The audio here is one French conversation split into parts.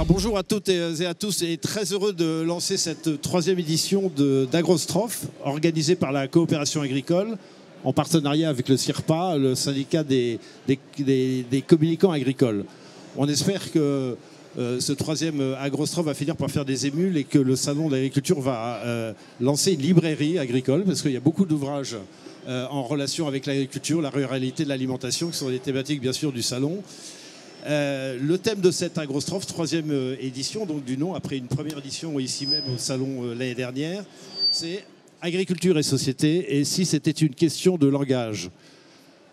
Bonjour à toutes et à tous, et très heureux de lancer cette troisième édition d'Agrostrophe, organisée par la coopération agricole, en partenariat avec le CIRPA, le syndicat des communicants agricoles. On espère que ce troisième Agrostrophe va finir par faire des émules et que le salon de l'agriculture va lancer une librairie agricole, parce qu'il y a beaucoup d'ouvrages en relation avec l'agriculture, la ruralité, l'alimentation, qui sont les thématiques bien sûr du salon. Le thème de cette Agrostrophe, troisième édition, donc du nom, après une première édition ici même au salon l'année dernière, c'est agriculture et société, et si c'était une question de langage.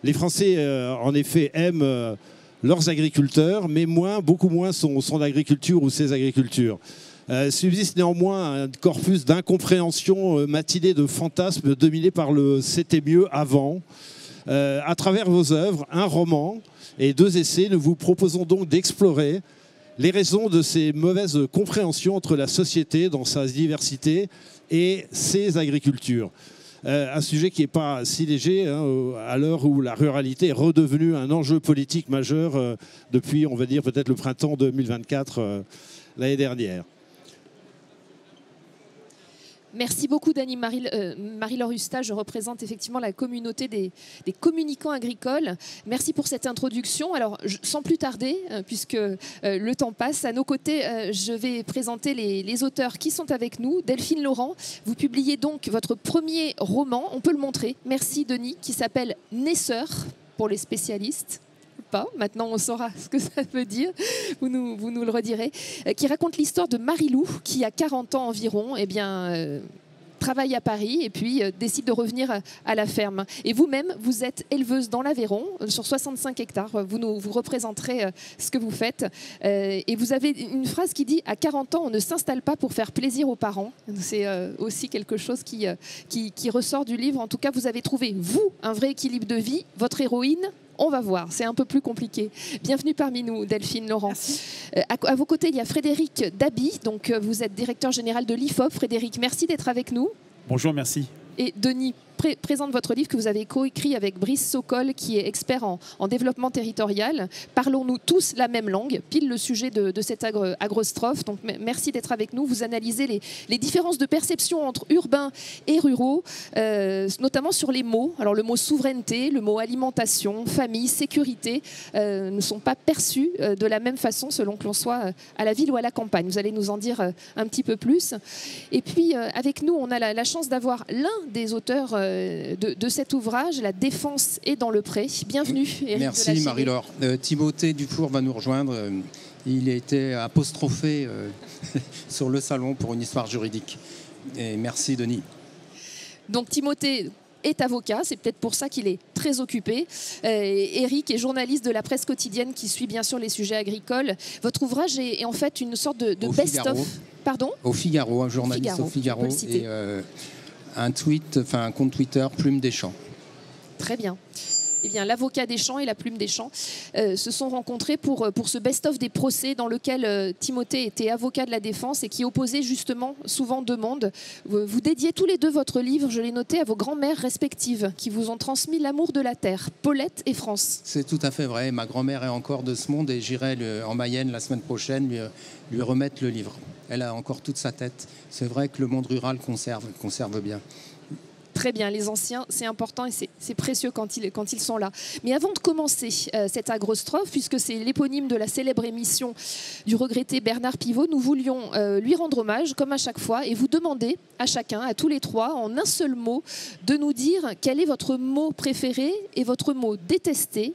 Les Français, en effet, aiment leurs agriculteurs, mais beaucoup moins son agriculture ou ses agricultures. Subsiste néanmoins un corpus d'incompréhension matinée de fantasmes dominé par le « c'était mieux avant ». À travers vos œuvres, un roman et 2 essais, nous vous proposons donc d'explorer les raisons de ces mauvaises compréhensions entre la société dans sa diversité et ses agricultures. Un sujet qui n'est pas si léger à l'heure où la ruralité est redevenue un enjeu politique majeur depuis, on va dire, peut-être le printemps 2024, l'année dernière. Merci beaucoup, Dany. Marie-Laure Husta, je représente effectivement la communauté des communicants agricoles. Merci pour cette introduction. Alors, sans plus tarder, puisque le temps passe, à nos côtés, je vais présenter les auteurs qui sont avec nous. Delphine Laurent, vous publiez donc votre premier roman, on peut le montrer. Merci, Denis, qui s'appelle Naisseur, pour les spécialistes. Maintenant, on saura ce que ça veut dire, vous nous le redirez, qui raconte l'histoire de Marie-Lou, qui a 40 ans environ, travaille à Paris et puis décide de revenir à la ferme. Et vous-même, vous êtes éleveuse dans l'Aveyron, sur 65 hectares. Vous représenterez ce que vous faites. Et vous avez une phrase qui dit « À 40 ans, on ne s'installe pas pour faire plaisir aux parents ». C'est aussi quelque chose qui ressort du livre. En tout cas, vous avez trouvé, vous, un vrai équilibre de vie. Votre héroïne, on va voir, c'est un peu plus compliqué. Bienvenue parmi nous, Delphine Laurent. À vos côtés, il y a Frédéric Dabi, donc vous êtes directeur général de l'IFOP. Frédéric, merci d'être avec nous. Bonjour, merci. Et Denis présente votre livre que vous avez coécrit avec Brice Sokol, qui est expert en développement territorial. Parlons-nous tous la même langue, pile le sujet de cette Agrostrophe. Donc merci d'être avec nous. Vous analysez les différences de perception entre urbains et ruraux, notamment sur les mots. Alors le mot souveraineté, le mot alimentation, famille, sécurité ne sont pas perçus de la même façon selon que l'on soit à la ville ou à la campagne. Vous allez nous en dire un petit peu plus. Et puis avec nous, on a la chance d'avoir l'un des auteurs de cet ouvrage, La défense est dans le pré. Bienvenue, Éric. Merci Marie-Laure. Timothée Dufour va nous rejoindre. Il a été apostrophé sur le salon pour une histoire juridique. Et merci Denis. Donc Timothée est avocat, c'est peut-être pour ça qu'il est très occupé. Éric est journaliste de la presse quotidienne qui suit bien sûr les sujets agricoles. Votre ouvrage est en fait une sorte de best-of. Pardon ? Au Figaro, un journaliste au Figaro. Et un compte Twitter, Plume des Champs. Très bien. Eh bien, l'avocat des champs et la plume des champs se sont rencontrés pour ce best-of des procès dans lequel Timothée était avocat de la défense et qui opposait justement souvent 2 mondes. Vous dédiez tous les 2 votre livre, je l'ai noté, à vos grands-mères respectives qui vous ont transmis l'amour de la terre, Paulette et France. C'est tout à fait vrai. Ma grand-mère est encore de ce monde et j'irai en Mayenne la semaine prochaine lui remettre le livre. Elle a encore toute sa tête. C'est vrai que le monde rural conserve bien. Très bien, les anciens, c'est important et c'est précieux quand ils sont là. Mais avant de commencer cette Agrostrophe, puisque c'est l'éponyme de la célèbre émission du regretté Bernard Pivot, nous voulions lui rendre hommage, comme à chaque fois, et vous demander à chacun, à tous les 3, en un seul mot, de nous dire quel est votre mot préféré et votre mot détesté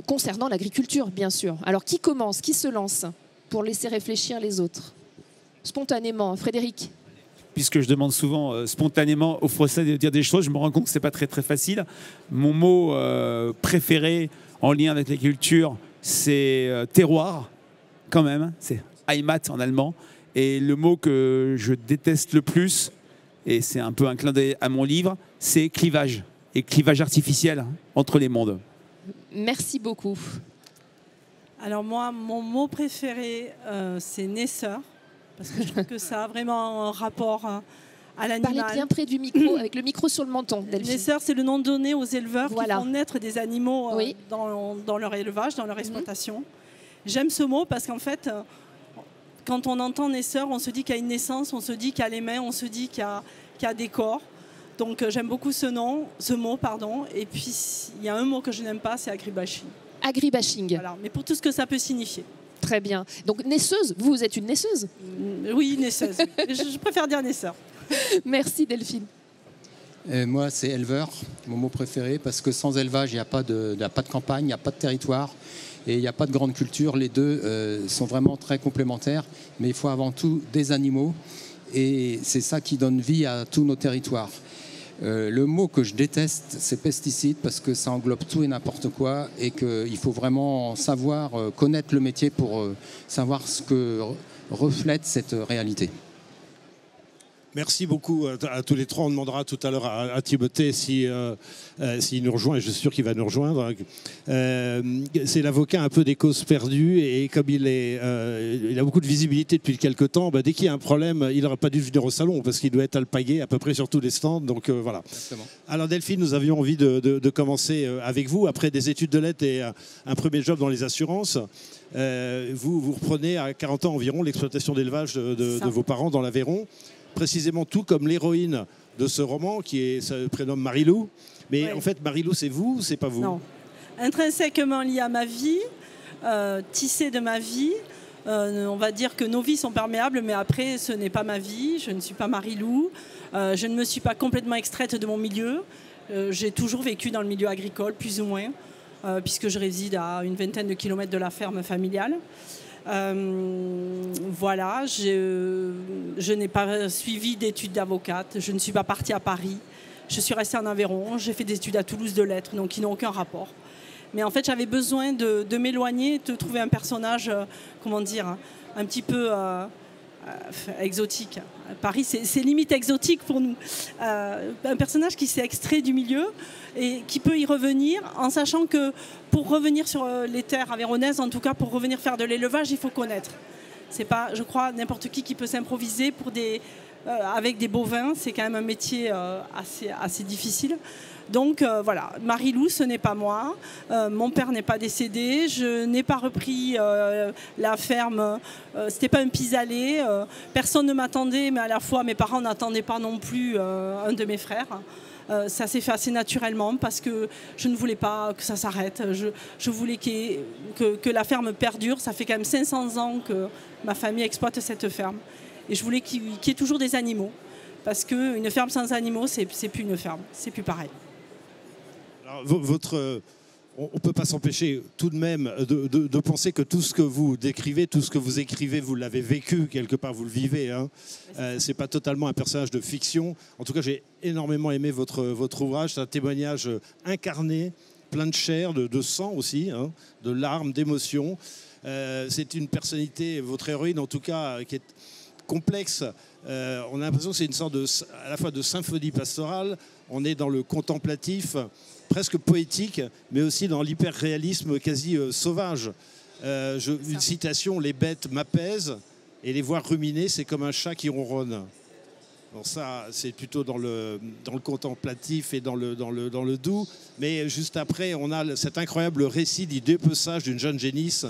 concernant l'agriculture, bien sûr. Alors, qui commence, qui se lance pour laisser réfléchir les autres? Spontanément, Frédéric. Puisque je demande souvent spontanément aux Français de dire des choses, je me rends compte que ce n'est pas très, très facile. Mon mot préféré en lien avec l'agriculture, c'est terroir, quand même. C'est Heimat en allemand. Et le mot que je déteste le plus, et c'est un peu un clin d'œil à mon livre, c'est clivage. Et clivage artificiel entre les mondes. Merci beaucoup. Alors moi, mon mot préféré, c'est naisseur. Parce que je trouve que ça a vraiment un rapport à l'animal. Parlez bien près du micro, avec le micro sur le menton, Delphine. Naisseur, c'est le nom donné aux éleveurs voilà. qui font naître des animaux oui. dans leur élevage, dans leur exploitation. J'aime ce mot parce qu'en fait, quand on entend naisseur, on se dit qu'il y a une naissance, on se dit qu'il y a les mains, on se dit qu'il y a des corps. Donc j'aime beaucoup ce mot, pardon. Et puis il y a un mot que je n'aime pas, c'est agribashing. Agribashing. Voilà, mais pour tout ce que ça peut signifier. Très bien. Donc naisseuse, vous êtes une naisseuse? Oui, naisseuse. Je préfère dire naisseur. Merci Delphine. Moi, c'est éleveur, mon mot préféré, parce que sans élevage, il n'y a pas de campagne, il n'y a pas de territoire et il n'y a pas de grande culture. Les deux sont vraiment très complémentaires, mais il faut avant tout des animaux et c'est ça qui donne vie à tous nos territoires. Le mot que je déteste, c'est pesticide, parce que ça englobe tout et n'importe quoi et qu'il faut vraiment savoir connaître le métier pour savoir ce que reflète cette réalité. Merci beaucoup à tous les trois. On demandera tout à l'heure à Timothée s'il nous rejoint, et je suis sûr qu'il va nous rejoindre. C'est l'avocat un peu des causes perdues, et comme il a beaucoup de visibilité depuis quelques temps, dès qu'il y a un problème, il n'aurait pas dû venir au salon, parce qu'il doit être alpagué à peu près sur tous les stands. Donc voilà. Exactement. Alors Delphine, nous avions envie de commencer avec vous. Après des études de lettres et un premier job dans les assurances, vous reprenez à 40 ans environ l'exploitation d'élevage de vos parents dans l'Aveyron. Précisément tout comme l'héroïne de ce roman qui se prénomme Marilou. Mais oui. En fait, Marilou, c'est vous ou c'est pas vous? Non. Intrinsèquement lié à ma vie, tissé de ma vie. On va dire que nos vies sont perméables, mais après, ce n'est pas ma vie. Je ne suis pas Marilou. Je ne me suis pas complètement extraite de mon milieu. J'ai toujours vécu dans le milieu agricole, plus ou moins, puisque je réside à une vingtaine de kilomètres de la ferme familiale. Voilà, je n'ai pas suivi d'études d'avocate, je ne suis pas partie à Paris, je suis restée en Aveyron, j'ai fait des études à Toulouse de lettres, donc qui n'ont aucun rapport. Mais en fait, j'avais besoin de m'éloigner, de trouver un personnage, comment dire, un petit peu exotique. Paris, c'est limite exotique pour nous. Un personnage qui s'est extrait du milieu et qui peut y revenir, en sachant que pour revenir sur les terres avéronaises, en tout cas pour revenir faire de l'élevage, il faut connaître. C'est pas, je crois, n'importe qui peut s'improviser avec des bovins. C'est quand même un métier assez difficile. Donc voilà, Marilou, ce n'est pas moi. Mon père n'est pas décédé. Je n'ai pas repris la ferme. C'était pas un pis-aller. Personne ne m'attendait, mais à la fois mes parents n'attendaient pas non plus un de mes frères. Ça s'est fait assez naturellement parce que je ne voulais pas que ça s'arrête. Je voulais que la ferme perdure. Ça fait quand même 500 ans que ma famille exploite cette ferme. Et je voulais qu'il y ait toujours des animaux. Parce qu'une ferme sans animaux, c'est plus une ferme. C'est plus pareil. Alors, on ne peut pas s'empêcher tout de même de penser que tout ce que vous décrivez, tout ce que vous écrivez, vous l'avez vécu quelque part, vous le vivez. Hein. C'est pas totalement un personnage de fiction. En tout cas, j'ai énormément aimé votre ouvrage. C'est un témoignage incarné, plein de chair, de sang aussi, hein, de larmes, d'émotions. C'est une personnalité, votre héroïne en tout cas, qui est complexe. On a l'impression que c'est une sorte à la fois de symphonie pastorale. On est dans le contemplatif, presque poétique, mais aussi dans l'hyper-réalisme quasi sauvage. Une citation, « Les bêtes m'apaisent et les voir ruminer, c'est comme un chat qui ronronne ». Bon, ça, c'est plutôt dans le contemplatif et dans le doux. Mais juste après, on a cet incroyable récit du dépeçage d'une jeune génisse.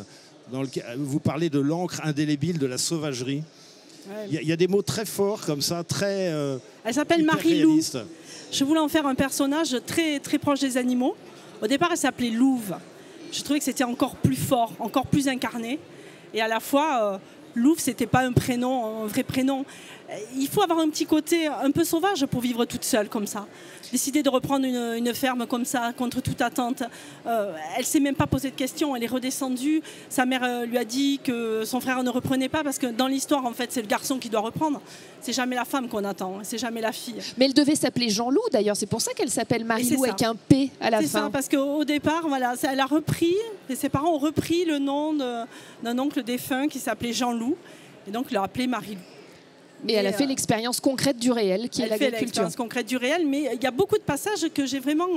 Dans lequel vous parlez de l'encre indélébile de la sauvagerie. Il y a des mots très forts comme ça, très Elle s'appelle Marilou. Je voulais en faire un personnage très, très proche des animaux. Au départ, elle s'appelait Louve. Je trouvais que c'était encore plus fort, encore plus incarné. Et à la fois, Louve, c'était pas un prénom, un vrai prénom. Il faut avoir un petit côté un peu sauvage pour vivre toute seule comme ça. Décider de reprendre une ferme comme ça, contre toute attente. Elle ne s'est même pas posé de questions, elle est redescendue. Sa mère lui a dit que son frère ne reprenait pas, parce que dans l'histoire, en fait, c'est le garçon qui doit reprendre. C'est jamais la femme qu'on attend, c'est jamais la fille. Mais elle devait s'appeler Jean-Loup, d'ailleurs. C'est pour ça qu'elle s'appelle Marilou avec un P à la fin. C'est ça, parce qu'au départ, voilà, elle a repris, et ses parents ont repris le nom d'un oncle défunt qui s'appelait Jean-Loup, et donc l'ont appelé Marilou. Et elle a fait l'expérience concrète du réel, qui est l'agriculture. Elle fait l'expérience concrète du réel, mais il y a beaucoup de passages que j'ai vraiment,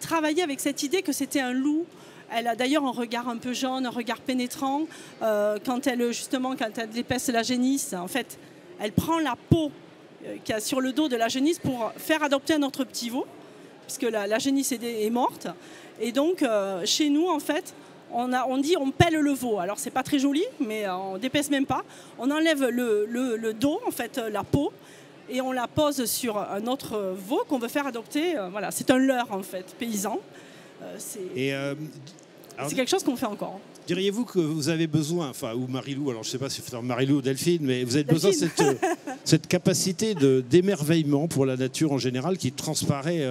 travaillé avec cette idée que c'était un loup. Elle a d'ailleurs un regard un peu jaune, un regard pénétrant. Quand elle épaisse la génisse, en fait, elle prend la peau qu'il y a sur le dos de la génisse pour faire adopter un autre petit veau, puisque la génisse est morte. Et donc, chez nous, en fait, on dit on pèle le veau. Alors c'est pas très joli, mais on d'épaisse même pas. On enlève le dos, en fait, la peau, et on la pose sur un autre veau qu'on veut faire adopter. Voilà, c'est un leurre en fait, paysan. C'est quelque chose qu'on fait encore. Diriez-vous que vous avez besoin, enfin, ou Marilou, alors je ne sais pas si c'est Marilou ou Delphine, mais vous avez besoin de cette capacité d'émerveillement pour la nature en général qui transparaît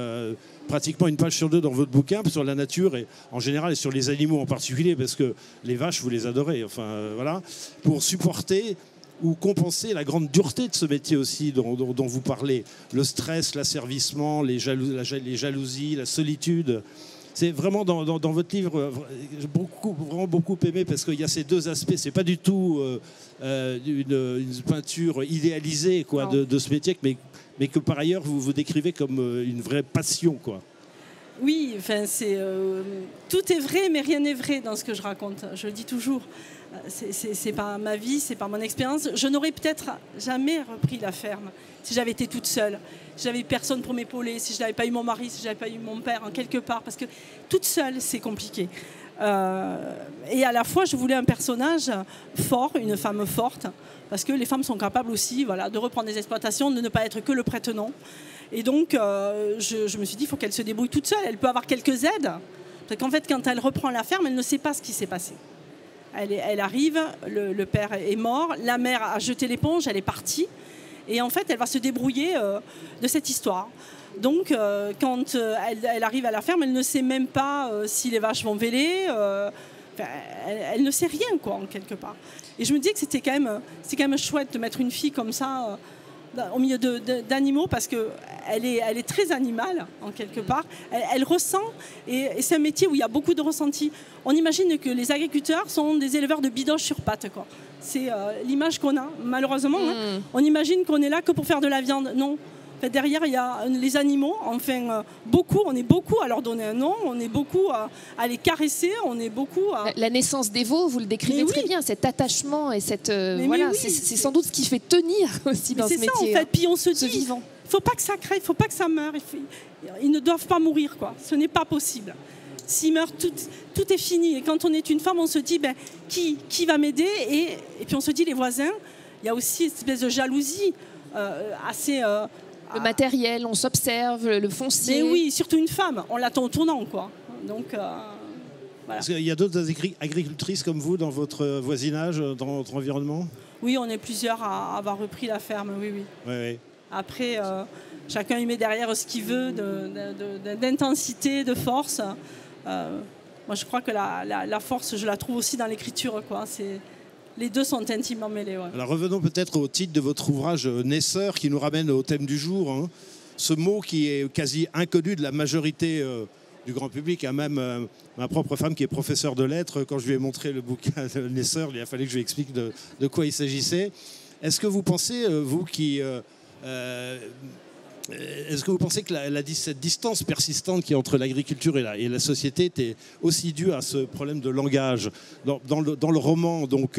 pratiquement une page sur deux dans votre bouquin sur la nature et en général et sur les animaux en particulier, parce que les vaches, vous les adorez, enfin voilà, pour supporter ou compenser la grande dureté de ce métier aussi dont vous parlez, le stress, l'asservissement, les jalousies, la solitude. C'est vraiment dans votre livre, j'ai vraiment beaucoup aimé parce qu'il y a ces deux aspects. C'est pas du tout une peinture idéalisée quoi, de ce métier, mais que par ailleurs vous décrivez comme une vraie passion, quoi. Oui, enfin, tout est vrai, mais rien n'est vrai dans ce que je raconte. Je le dis toujours. C'est pas ma vie, c'est pas mon expérience. Je n'aurais peut-être jamais repris la ferme si j'avais été toute seule, si j'avais eu personne pour m'épauler, si je n'avais pas eu mon mari, si je n'avais pas eu mon père en quelque part, parce que toute seule, c'est compliqué. Et à la fois, je voulais un personnage fort, une femme forte, parce que les femmes sont capables aussi, voilà, de reprendre des exploitations, de ne pas être que le prête-nom. Et donc, je me suis dit, il faut qu'elle se débrouille toute seule. Elle peut avoir quelques aides, parce qu'en fait, quand elle reprend la ferme, elle ne sait pas ce qui s'est passé. Elle arrive, le père est mort, la mère a jeté l'éponge, elle est partie. Et en fait, elle va se débrouiller de cette histoire. Donc, quand elle arrive à la ferme, elle ne sait même pas si les vaches vont véler. Elle ne sait rien, quoi, en quelque part. Et je me dis que c'est quand même chouette de mettre une fille comme ça au milieu d'animaux, parce qu'elle est très animale, en quelque part. Elle ressent, et c'est un métier où il y a beaucoup de ressenti. On imagine que les agriculteurs sont des éleveurs de bidoches sur pattes, quoi. C'est l'image qu'on a, malheureusement. Hein. On imagine qu'on est là que pour faire de la viande. Non. En fait, derrière, il y a les animaux. Enfin, on est beaucoup à leur donner un nom, on est beaucoup à les caresser, on est beaucoup à... La naissance des veaux, vous le décrivez très bien, cet attachement et cette... voilà, c'est sans doute ce qui fait tenir aussi dans ce métier. C'est ça, en fait. Puis on se dit, il ne faut pas que ça crève, il ne faut pas que ça meure. Ils ne doivent pas mourir, quoi. Ce n'est pas possible. S'ils meurent, tout est fini. Et quand on est une femme, on se dit, qui va m'aider et puis on se dit, les voisins, il y a aussi cette espèce de jalousie assez... le matériel, on s'observe, le foncier. Mais oui, surtout une femme, on l'attend au tournant, quoi. Donc, voilà. Est-ce qu'il y a d'autres agricultrices comme vous dans votre voisinage, dans votre environnement? Oui, on est plusieurs à avoir repris la ferme, oui. Oui. Après, chacun y met derrière ce qu'il veut, d'intensité, de force. Moi, je crois que la force, je la trouve aussi dans l'écriture, quoi. Les deux sont intimement mêlés. Ouais. Alors revenons peut-être au titre de votre ouvrage Naisseur, qui nous ramène au thème du jour. Hein. Ce mot qui est quasi inconnu de la majorité du grand public, hein, même ma propre femme qui est professeure de lettres, quand je lui ai montré le bouquin Naisseur, il a fallu que je lui explique de quoi il s'agissait. Est-ce que vous pensez, vous qui... est-ce que vous pensez que cette distance persistante qui est entre l'agriculture et la société était aussi due à ce problème de langage? Dans le roman, donc,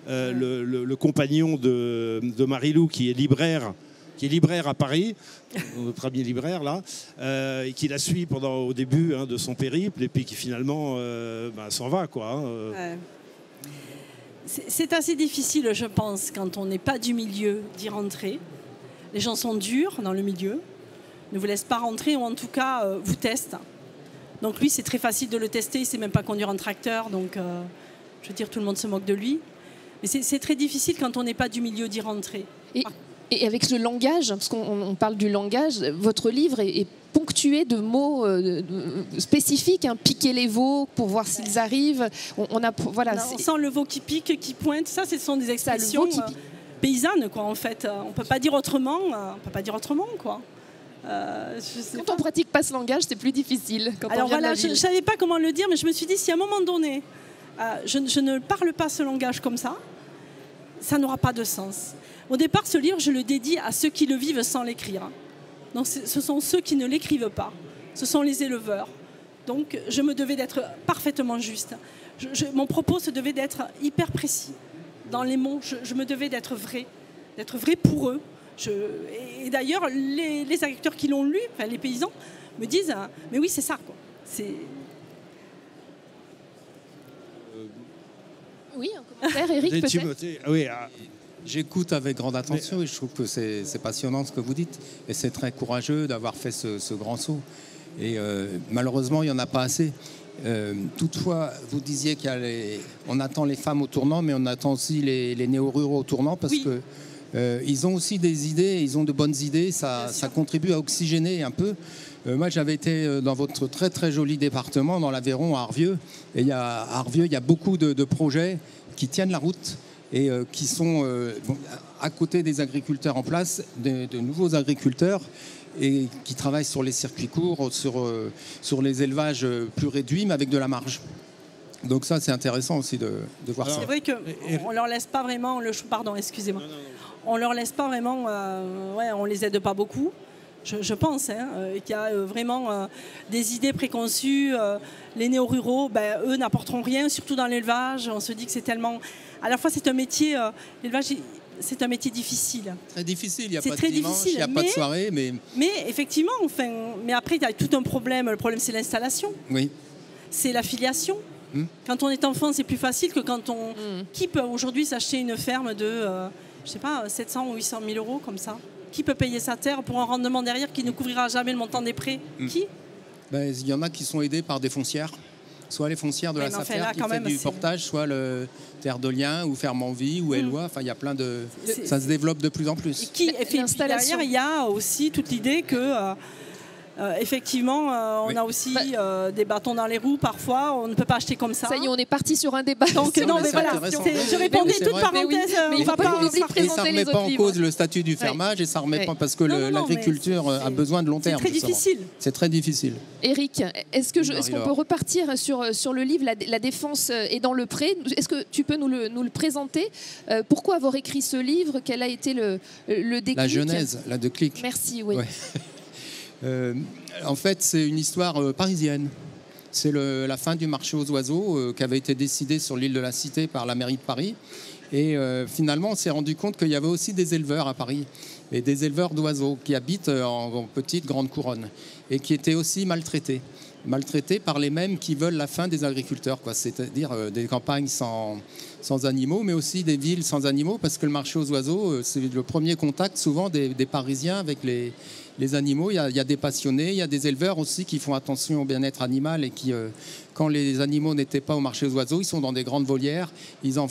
le compagnon de Marilou, qui est libraire à Paris, notre ami libraire là, et qui la suit au début de son périple, et puis qui finalement s'en va, quoi. Hein. C'est assez difficile, je pense, quand on n'est pas du milieu, d'y rentrer. Les gens sont durs dans le milieu, ne vous laissent pas rentrer, ou en tout cas vous testent. Donc lui, c'est très facile de le tester, il ne sait même pas conduire un tracteur, donc je veux dire, tout le monde se moque de lui. Mais c'est très difficile quand on n'est pas du milieu d'y rentrer. Et avec le langage, parce qu'on parle du langage, votre livre est ponctué de mots spécifiques, hein, piquer les veaux pour voir s'ils arrivent. On sent le veau qui pique, qui pointe, ça, ce sont des expressions... paysanne, quoi, en fait. On peut pas dire autrement, quoi. Quand on pratique pas ce langage, c'est plus difficile. Alors voilà, je savais pas comment le dire, mais je me suis dit, si à un moment donné, je ne parle pas ce langage comme ça, ça n'aura pas de sens. Au départ, ce livre, je le dédie à ceux qui le vivent sans l'écrire. Donc ce sont ceux qui ne l'écrivent pas. Ce sont les éleveurs. Donc je me devais d'être parfaitement juste. Mon propos se devait d'être hyper précis. Dans les mots, je me devais d'être vrai pour eux. Et d'ailleurs, les agriculteurs qui l'ont lu, enfin, les paysans, me disent mais oui, c'est ça, quoi. Oui, un commentaire, Eric, peut-être. Timothée, oui, J'écoute avec grande attention et je trouve que c'est passionnant ce que vous dites. Et c'est très courageux d'avoir fait ce grand saut. Et malheureusement, il n'y en a pas assez. Toutefois, vous disiez qu'on attend les femmes au tournant, mais on attend aussi les néo-ruraux au tournant parce que ils ont aussi des idées, ils ont de bonnes idées. Ça contribue à oxygéner un peu. Moi, j'avais été dans votre très très joli département, dans l'Aveyron, à Arvieux. Et à Arvieux, il y a beaucoup de projets qui tiennent la route et qui sont à côté des agriculteurs en place, de nouveaux agriculteurs et qui travaillent sur les circuits courts, sur les élevages plus réduits, mais avec de la marge. Donc ça, c'est intéressant aussi de voir ça. C'est vrai qu'on ne leur laisse pas vraiment le choix. Pardon, excusez-moi. On leur laisse pas vraiment... on les aide pas beaucoup. Je pense qu'il y a vraiment des idées préconçues. Les néo-ruraux, eux, n'apporteront rien, surtout dans l'élevage. On se dit que c'est tellement... À la fois, c'est un métier... l'élevage, c'est un métier difficile. Très difficile. Il n'y a pas de dimanche, il n'y a pas de soirée. Mais effectivement, mais après, il y a tout un problème. Le problème, c'est l'installation. Oui. C'est l'affiliation. Quand on est enfant, c'est plus facile que quand on... Qui peut aujourd'hui s'acheter une ferme de, 700 ou 800 000 euros comme ça? Qui peut payer sa terre pour un rendement derrière qui ne couvrira jamais le montant des prêts? Qui? Il y en a qui sont aidés par des foncières. Soit les foncières de la SAFER qui fait du portage, soit le Terre de Liens ou Ferme en Vie ou Eloi. Enfin, il y a plein de... Ça se développe de plus en plus. Et puis derrière, il y a aussi toute l'idée que... effectivement, on a aussi des bâtons dans les roues parfois. On ne peut pas acheter comme ça. Ça y est, on est parti sur un débat. Donc, non, mais voilà. Je répondais toute parenthèse. Mais il ne faut pas oublier de présenter ça ne remet pas en cause le statut du fermage et ça remet pas parce que l'agriculture a besoin de long terme. C'est très difficile. C'est très difficile. Éric, est-ce qu'on peut repartir sur le livre La défense est dans le pré? Est-ce que tu peux nous le présenter? Pourquoi avoir écrit ce livre? Quel a été le déclic? La genèse, la déclic. Merci, oui. Ouais. En fait, c'est une histoire parisienne. C'est la fin du marché aux oiseaux qui avait été décidé sur l'île de la Cité par la mairie de Paris. Et finalement, on s'est rendu compte qu'il y avait aussi des éleveurs à Paris, et des éleveurs d'oiseaux qui habitent en petite grande couronne et qui étaient aussi maltraités par les mêmes qui veulent la fin des agriculteurs, c'est-à-dire des campagnes sans animaux, mais aussi des villes sans animaux, parce que le marché aux oiseaux, c'est le premier contact souvent des Parisiens avec les animaux. Il y a des passionnés, il y a des éleveurs aussi qui font attention au bien-être animal et qui, quand les animaux n'étaient pas au marché aux oiseaux, ils sont dans des grandes volières, ils en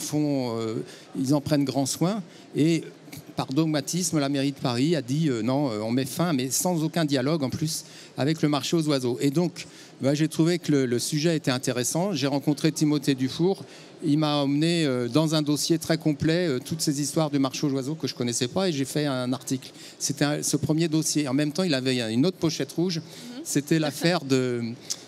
prennent grand soin. Et par dogmatisme, la mairie de Paris a dit non, on met fin, mais sans aucun dialogue en plus, avec le marché aux oiseaux. Et donc, j'ai trouvé que le sujet était intéressant. J'ai rencontré Timothée Dufour. Il m'a emmené dans un dossier très complet, toutes ces histoires du marché aux oiseaux que je ne connaissais pas, et j'ai fait un article. C'était ce premier dossier. En même temps, il avait une autre pochette rouge. C'était l'affaire de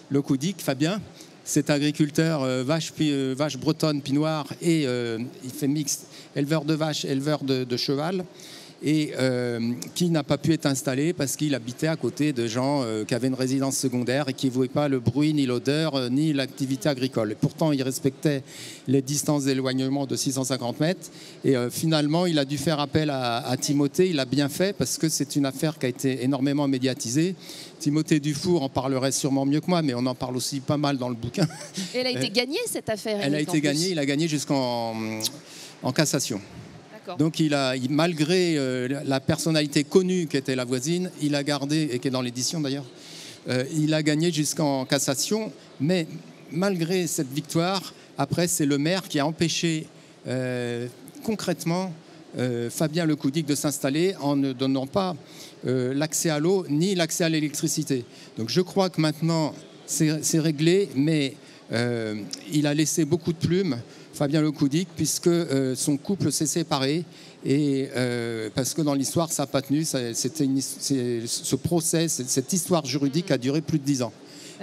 Le Coudic, Fabien. Cet agriculteur vache bretonne, pinoire, et il fait mixte, éleveur de vaches, éleveur de cheval, et qui n'a pas pu être installé parce qu'il habitait à côté de gens qui avaient une résidence secondaire et qui ne voulaient pas le bruit, ni l'odeur, ni l'activité agricole. Et pourtant, il respectait les distances d'éloignement de 650 mètres. Et finalement, il a dû faire appel à Timothée. Il a bien fait parce que c'est une affaire qui a été énormément médiatisée. Timothée Dufour en parlerait sûrement mieux que moi, mais on en parle aussi pas mal dans le bouquin. Et elle a été gagnée, cette affaire? Elle a été gagnée. Il a gagné jusqu'en cassation. Donc malgré la personnalité connue qui était la voisine, il a gardé, et qui est dans l'édition d'ailleurs, il a gagné jusqu'en cassation. Mais malgré cette victoire, après c'est le maire qui a empêché concrètement Fabien Le Coudic de s'installer en ne donnant pas l'accès à l'eau ni l'accès à l'électricité. Donc je crois que maintenant c'est réglé, mais il a laissé beaucoup de plumes, Fabien Le Coudic, puisque son couple s'est séparé, et parce que dans l'histoire ça n'a pas tenu. Ce procès, cette histoire juridique a duré plus de 10 ans.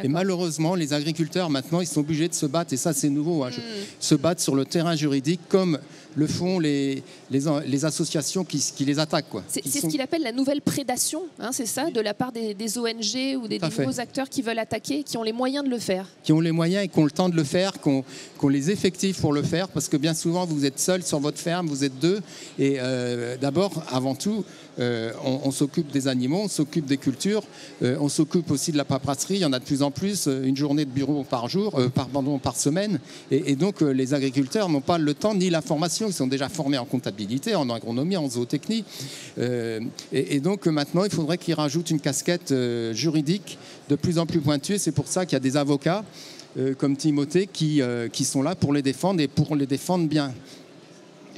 Et malheureusement, les agriculteurs maintenant, ils sont obligés de se battre, et ça c'est nouveau, se battre sur le terrain juridique, comme le font les associations qui les attaquent, quoi. C'est ce qu'il appelle la nouvelle prédation, hein, c'est ça, de la part des ONG ou des nouveaux acteurs qui veulent attaquer, qui ont les moyens de le faire. Qui ont les moyens et qui ont le temps de le faire, qui ont les effectifs pour le faire, parce que bien souvent, vous êtes seul sur votre ferme, vous êtes deux, et d'abord, avant tout, on s'occupe des animaux, on s'occupe des cultures, on s'occupe aussi de la paperasserie. Il y en a de plus en plus, une journée de bureau par semaine. Et donc, les agriculteurs n'ont pas le temps ni l'information. Ils sont déjà formés en comptabilité, en agronomie, en zootechnie. Et donc, maintenant, il faudrait qu'ils rajoutent une casquette juridique de plus en plus pointue. C'est pour ça qu'il y a des avocats comme Timothée qui sont là pour les défendre et pour les défendre bien.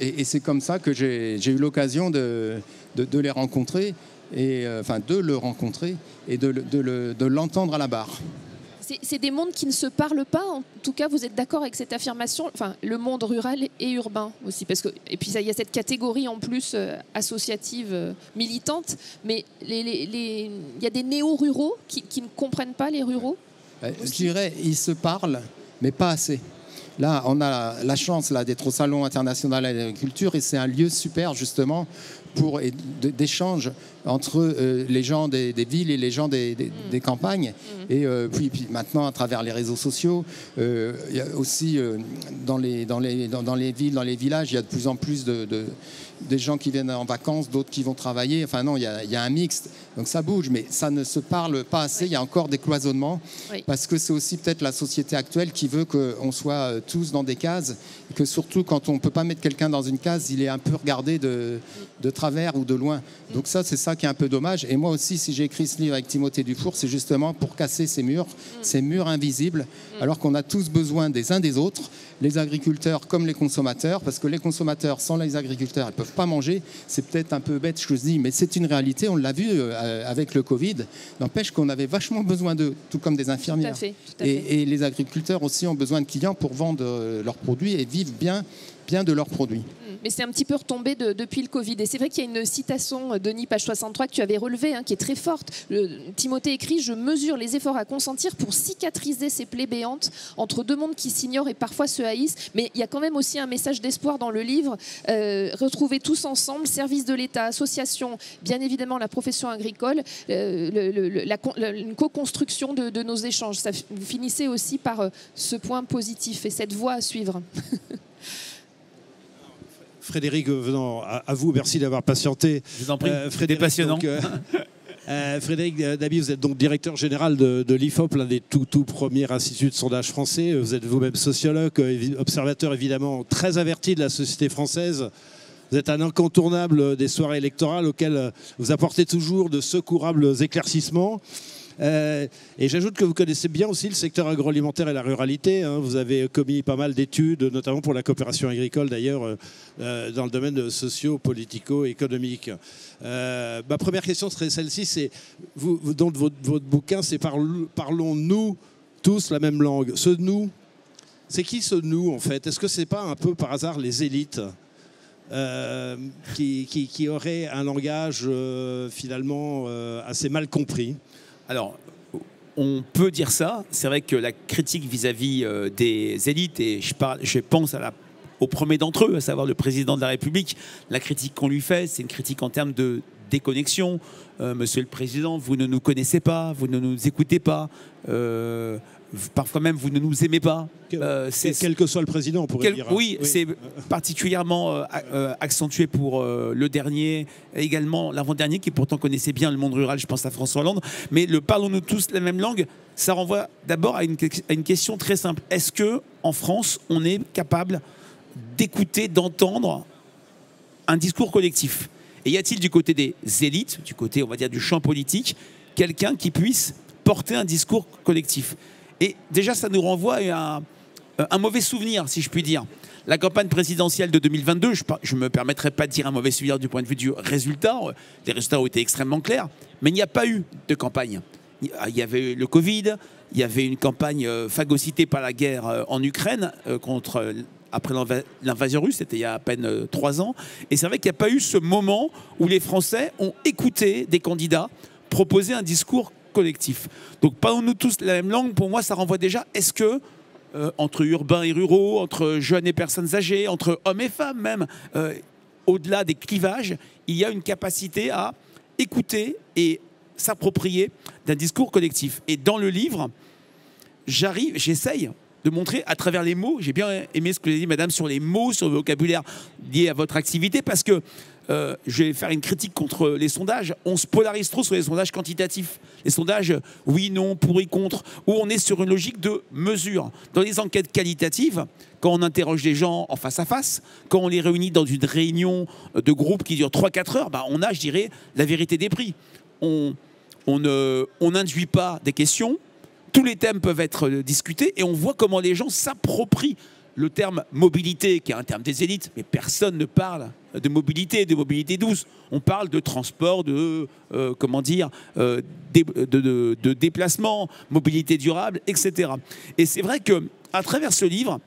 Et c'est comme ça que j'ai eu l'occasion de les rencontrer, de le rencontrer et de l'entendre à la barre. C'est des mondes qui ne se parlent pas. En tout cas, vous êtes d'accord avec cette affirmation, enfin, le monde rural et urbain aussi, et puis il y a cette catégorie en plus associative, militante, mais il y a des néo-ruraux qui ne comprennent pas les ruraux. Je dirais, ils se parlent, mais pas assez. Là, on a la chance d'être au Salon international de l'agriculture et c'est un lieu super justement d'échange entre les gens des villes et les gens des campagnes. Et puis maintenant, à travers les réseaux sociaux, il y a aussi dans les villes, dans les villages, il y a de plus en plus des gens qui viennent en vacances, d'autres qui vont travailler. Enfin non, il y a un mixte. Donc ça bouge, mais ça ne se parle pas assez. Il y a encore des cloisonnements, parce que c'est aussi peut-être la société actuelle qui veut qu'on soit tous dans des cases, et que surtout quand on ne peut pas mettre quelqu'un dans une case, il est un peu regardé de travers ou de loin. Donc ça, c'est ça qui est un peu dommage. Et moi aussi, si j'ai écrit ce livre avec Timothée Dufour, c'est justement pour casser ces murs invisibles, alors qu'on a tous besoin des uns des autres, les agriculteurs comme les consommateurs, parce que les consommateurs, sans les agriculteurs, ils ne peuvent pas manger. C'est peut-être un peu bête ce que je dis, mais c'est une réalité, on l'a vu avec le Covid. N'empêche qu'on avait vachement besoin d'eux, tout comme des infirmières. Tout à fait. Et les agriculteurs aussi ont besoin de clients pour vendre leurs produits et vivre bien de leurs produits. Mais c'est un petit peu retombé depuis le Covid. Et c'est vrai qu'il y a une citation, Denis, page 63, que tu avais relevée, qui est très forte. Timothée écrit « Je mesure les efforts à consentir pour cicatriser ces plaies béantes entre deux mondes qui s'ignorent et parfois se haïssent. » Mais il y a quand même aussi un message d'espoir dans le livre. Retrouvez tous ensemble, services de l'État, associations, bien évidemment la profession agricole, une co-construction de nos échanges. Ça, vous finissez aussi par ce point positif et cette voie à suivre. Frédéric, venant à vous, merci d'avoir patienté. Je vous en prie, c'était passionnant. Frédéric Dabi, vous êtes donc directeur général de l'IFOP, l'un des tout premiers instituts de sondage français. Vous êtes vous-même sociologue, observateur évidemment très averti de la société française. Vous êtes un incontournable des soirées électorales auxquelles vous apportez toujours de secourables éclaircissements. Et j'ajoute que vous connaissez bien aussi le secteur agroalimentaire et la ruralité. Vous avez commis pas mal d'études, notamment pour la coopération agricole d'ailleurs, dans le domaine socio-politico-économique. Ma première question serait celle-ci, c'est dans votre bouquin, c'est parlons-nous tous la même langue. Ce nous, c'est qui ce nous en fait? Est-ce que c'est pas un peu par hasard les élites qui auraient un langage finalement assez mal compris? Alors, on peut dire ça. C'est vrai que la critique vis-à-vis des élites, et je pense au premier d'entre eux, à savoir le président de la République, la critique qu'on lui fait, c'est une critique en termes de déconnexion. Monsieur le Président, vous ne nous connaissez pas, vous ne nous écoutez pas, parfois même vous ne nous aimez pas. Quel que soit le président, on pourrait dire. Oui, c'est particulièrement accentué pour le dernier, également l'avant-dernier, qui pourtant connaissait bien le monde rural, je pense à François Hollande. Mais le parlons-nous tous la même langue, ça renvoie d'abord à une question très simple. Est-ce qu'en France, on est capable d'écouter, d'entendre un discours collectif? Et y a-t-il du côté des élites, du côté, on va dire, du champ politique, quelqu'un qui puisse porter un discours collectif? Et déjà, ça nous renvoie à un mauvais souvenir, si je puis dire. La campagne présidentielle de 2022, je ne me permettrai pas de dire un mauvais souvenir du point de vue du résultat. Les résultats ont été extrêmement clairs, mais il n'y a pas eu de campagne. Il y avait le Covid, il y avait une campagne phagocytée par la guerre en Ukraine après l'invasion russe, c'était il y a à peine 3 ans. Et c'est vrai qu'il n'y a pas eu ce moment où les Français ont écouté des candidats proposer un discours collectif. Donc parlons-nous tous la même langue, pour moi ça renvoie déjà, est-ce que entre urbains et ruraux, entre jeunes et personnes âgées, entre hommes et femmes même. Au-delà des clivages, il y a une capacité à écouter et s'approprier d'un discours collectif. Et dans le livre, j'essaye de montrer à travers les mots, j'ai bien aimé ce que vous avez dit, madame, sur les mots, sur le vocabulaire lié à votre activité, parce que je vais faire une critique contre les sondages. On se polarise trop sur les sondages quantitatifs. Les sondages oui, non, pour et contre, où on est sur une logique de mesure. Dans les enquêtes qualitatives, quand on interroge les gens en face à face, quand on les réunit dans une réunion de groupe qui dure 3-4 heures, bah on a, je dirais, la vérité des prix. On n'induit pas des questions, tous les thèmes peuvent être discutés et on voit comment les gens s'approprient le terme mobilité, qui est un terme des élites, mais personne ne parle de mobilité douce. On parle de transport, de déplacement, mobilité durable, etc. Et c'est vrai que à travers ce livre,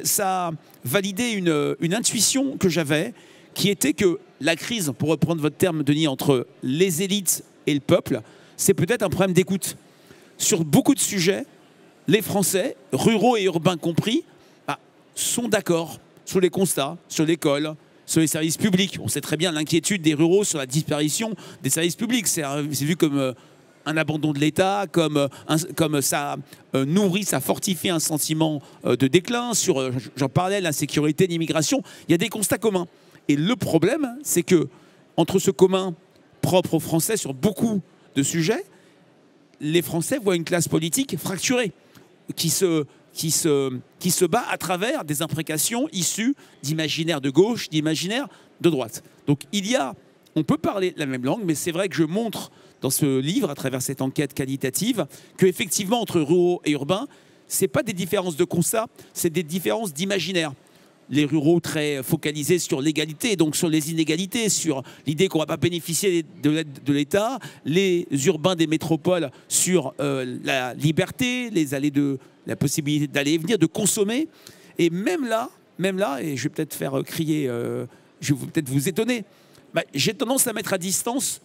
ça a validé une intuition que j'avais, qui était que la crise, pour reprendre votre terme, Denis, entre les élites et le peuple, c'est peut-être un problème d'écoute. Sur beaucoup de sujets, les Français, ruraux et urbains compris, sont d'accord sur les constats, sur l'école, sur les services publics. On sait très bien l'inquiétude des ruraux sur la disparition des services publics. C'est vu comme un abandon de l'État, comme ça nourrit, ça fortifie un sentiment de déclin. J'en parlais, l'insécurité, l'immigration. Il y a des constats communs. Et le problème, c'est que entre ce commun propre aux Français sur beaucoup de sujets, les Français voient une classe politique fracturée qui se bat à travers des imprécations issues d'imaginaires de gauche, d'imaginaires de droite. Donc on peut parler la même langue, mais c'est vrai que je montre dans ce livre, à travers cette enquête qualitative, qu'effectivement, entre ruraux et urbains, ce n'est pas des différences de constat, c'est des différences d'imaginaire. Les ruraux très focalisés sur l'égalité, donc sur les inégalités, sur l'idée qu'on ne va pas bénéficier de l'aide de l'État, les urbains des métropoles sur la liberté, la possibilité d'aller et venir, de consommer. Et même là, et je vais peut-être faire crier, je vais peut-être vous étonner, j'ai tendance à mettre à distance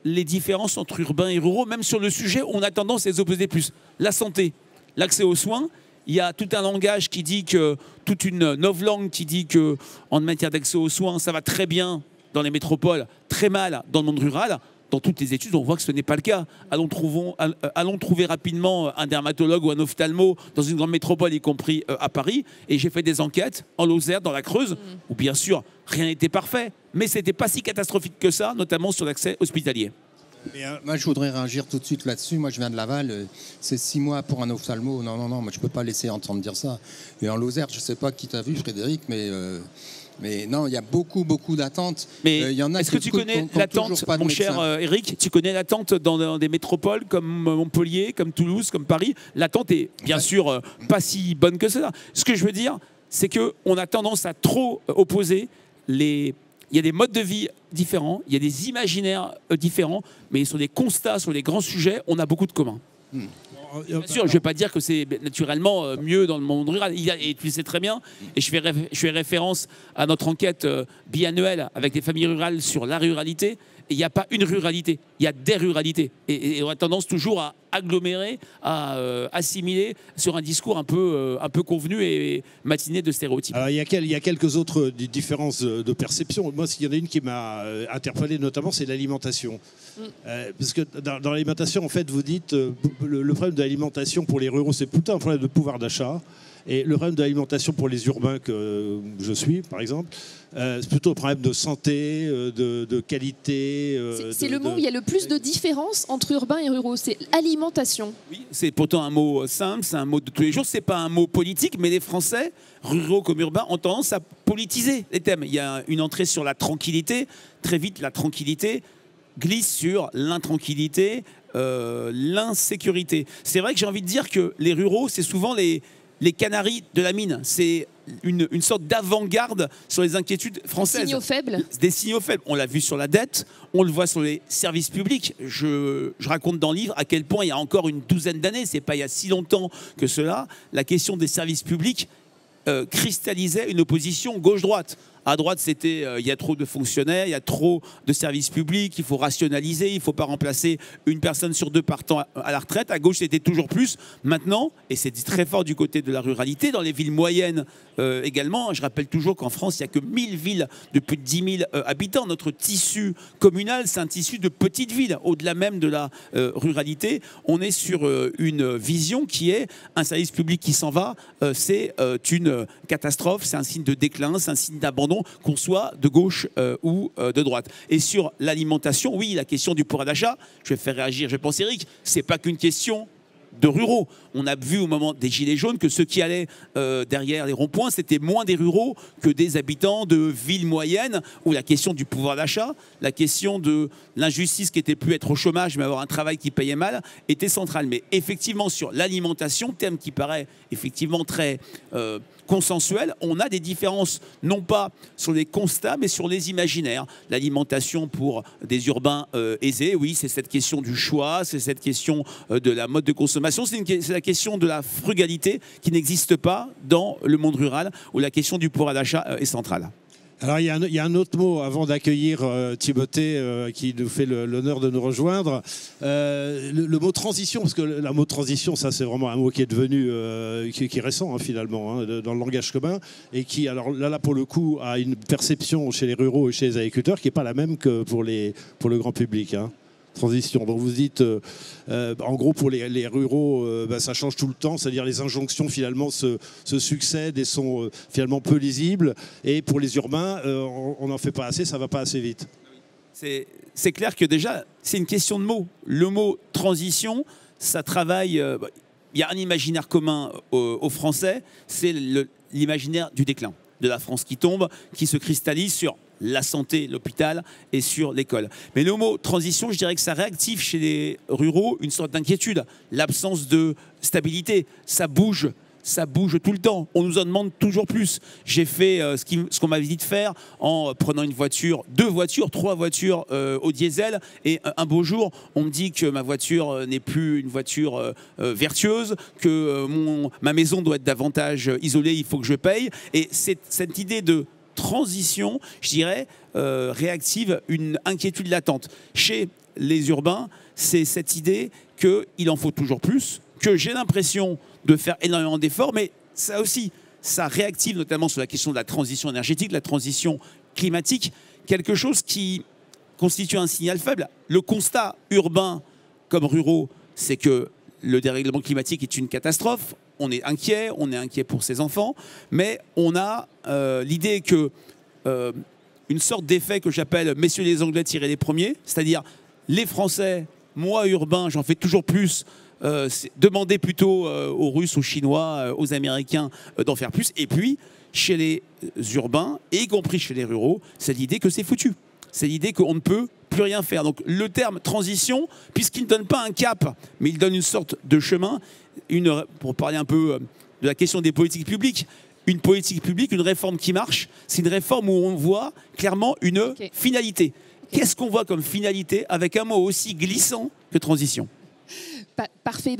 les différences entre urbains et ruraux, même sur le sujet où on a tendance à les opposer plus. La santé, l'accès aux soins. Il y a tout un langage qui dit que, toute une novlangue qui dit que, en matière d'accès aux soins, ça va très bien dans les métropoles, très mal dans le monde rural. Dans toutes les études, on voit que ce n'est pas le cas. Allons trouver rapidement un dermatologue ou un ophtalmo dans une grande métropole, y compris à Paris. Et j'ai fait des enquêtes en Lozère, dans la Creuse, où bien sûr, rien n'était parfait. Mais ce n'était pas si catastrophique que ça, notamment sur l'accès hospitalier. Moi, je voudrais réagir tout de suite là-dessus. Moi, je viens de Laval. C'est 6 mois pour un ophtalmo. Non, moi, je ne peux pas laisser entendre dire ça. Et en Lozère, je ne sais pas qui t'a vu, Frédéric, mais non, il y a beaucoup d'attentes. Mais est-ce que tu connais l'attente, mon cher Eric? Tu connais l'attente dans des métropoles comme Montpellier, comme Toulouse, comme Paris? L'attente est bien sûr pas si bonne que ça. Ce que je veux dire, c'est qu'on a tendance à trop opposer il y a des modes de vie différents, il y a des imaginaires différents, mais sur des constats, sur les grands sujets, on a beaucoup de communs. Bien sûr, je ne vais pas dire que c'est naturellement mieux dans le monde rural. Et tu le sais très bien, et je fais référence à notre enquête biannuelle avec les familles rurales sur la ruralité. Et il n'y a pas une ruralité, il y a des ruralités. Et on a tendance toujours à agglomérer, à assimiler sur un discours un peu convenu et matiné de stéréotypes. Alors, il y a quelques autres différences de perception. Moi, s'il y en a une qui m'a interpellé notamment, c'est l'alimentation. Parce que dans l'alimentation, en fait, vous dites le problème de l'alimentation pour les ruraux, c'est plutôt un problème de pouvoir d'achat. Et le problème de l'alimentation pour les urbains que je suis, par exemple, c'est plutôt un problème de santé, de qualité. C'est le mot où il y a le plus de différence entre urbains et ruraux, c'est alimentation. Oui, c'est pourtant un mot simple, c'est un mot de tous les jours, c'est pas un mot politique, mais les Français, ruraux comme urbains, ont tendance à politiser les thèmes. Il y a une entrée sur la tranquillité, très vite la tranquillité glisse sur l'intranquillité, l'insécurité. C'est vrai que j'ai envie de dire que les ruraux, c'est souvent les canaris de la mine. C'est une sorte d'avant-garde sur les inquiétudes françaises. Signaux faibles. Des signaux faibles. On l'a vu sur la dette, on le voit sur les services publics. Je raconte dans le livre à quel point il y a encore une douzaine d'années, c'est pas il y a si longtemps que cela, la question des services publics cristallisait une opposition gauche-droite. À droite, c'était il y a trop de fonctionnaires, il y a trop de services publics, il faut rationaliser, il ne faut pas remplacer une personne sur 2 partant à la retraite. À gauche, c'était toujours plus. Maintenant, et c'est très fort du côté de la ruralité, dans les villes moyennes également, je rappelle toujours qu'en France, il n'y a que 1000 villes de plus de 10 000 habitants. Notre tissu communal, c'est un tissu de petites villes. Au-delà même de la ruralité, on est sur une vision qui est un service public qui s'en va, c'est une catastrophe, c'est un signe de déclin, c'est un signe d'abandon, qu'on soit de gauche ou de droite. Et sur l'alimentation, oui, la question du pouvoir d'achat, je vais faire réagir, je pense Eric, c'est pas qu'une question de ruraux. On a vu au moment des Gilets jaunes que ceux qui allaient derrière les ronds-points, c'était moins des ruraux que des habitants de villes moyennes, où la question du pouvoir d'achat, la question de l'injustice qui n'était plus être au chômage, mais avoir un travail qui payait mal, était centrale. Mais effectivement, sur l'alimentation, thème qui paraît effectivement très consensuel, on a des différences, non pas sur les constats, mais sur les imaginaires. L'alimentation pour des urbains aisés, oui, c'est cette question du choix, c'est cette question de la mode de consommation, c'est la question de la frugalité qui n'existe pas dans le monde rural, où la question du pouvoir d'achat est centrale. Alors il y a un autre mot avant d'accueillir Timothée qui nous fait l'honneur de nous rejoindre. Le mot transition, parce que le mot transition, ça c'est vraiment un mot qui est devenu, qui est récent finalement, dans le langage commun, et qui, alors là pour le coup, a une perception chez les ruraux et chez les agriculteurs qui n'est pas la même que pour le grand public. Transition. Donc vous dites, en gros pour les ruraux, ça change tout le temps, c'est-à-dire les injonctions finalement se succèdent et sont finalement peu lisibles. Et pour les urbains, on n'en fait pas assez, ça ne va pas assez vite. C'est clair que déjà, c'est une question de mots. Le mot transition, ça travaille... Il y a un imaginaire commun aux Français, c'est l'imaginaire du déclin, de la France qui tombe, qui se cristallise sur la santé, l'hôpital et sur l'école. Mais le mot transition, je dirais que ça réactive chez les ruraux une sorte d'inquiétude, l'absence de stabilité, ça bouge tout le temps. On nous en demande toujours plus. J'ai fait ce qu'on m'avait dit de faire en prenant une voiture, 2 voitures, 3 voitures au diesel. Et un beau jour, on me dit que ma voiture n'est plus une voiture vertueuse, que ma maison doit être davantage isolée, il faut que je paye. Et cette idée de transition, je dirais, réactive une inquiétude latente. Chez les urbains, c'est cette idée qu'il en faut toujours plus, que j'ai l'impression de faire énormément d'efforts, mais ça aussi, ça réactive notamment sur la question de la transition énergétique, la transition climatique, quelque chose qui constitue un signal faible. Le constat urbain comme ruraux, c'est que le dérèglement climatique est une catastrophe. On est inquiet pour ses enfants, mais on a l'idée que une sorte d'effet que j'appelle « messieurs les Anglais tirez les premiers », c'est-à-dire les Français, moi urbain, j'en fais toujours plus, demandez plutôt aux Russes, aux Chinois, aux Américains d'en faire plus. Et puis, chez les urbains, et y compris chez les ruraux, c'est l'idée que c'est foutu. C'est l'idée qu'on ne peut plus rien faire. Donc le terme transition, puisqu'il ne donne pas un cap, mais il donne une sorte de chemin, pour parler un peu de la question des politiques publiques, une politique publique, une réforme qui marche, c'est une réforme où on voit clairement une finalité. Qu'est-ce qu'on voit comme finalité avec un mot aussi glissant que transition ? Parfait.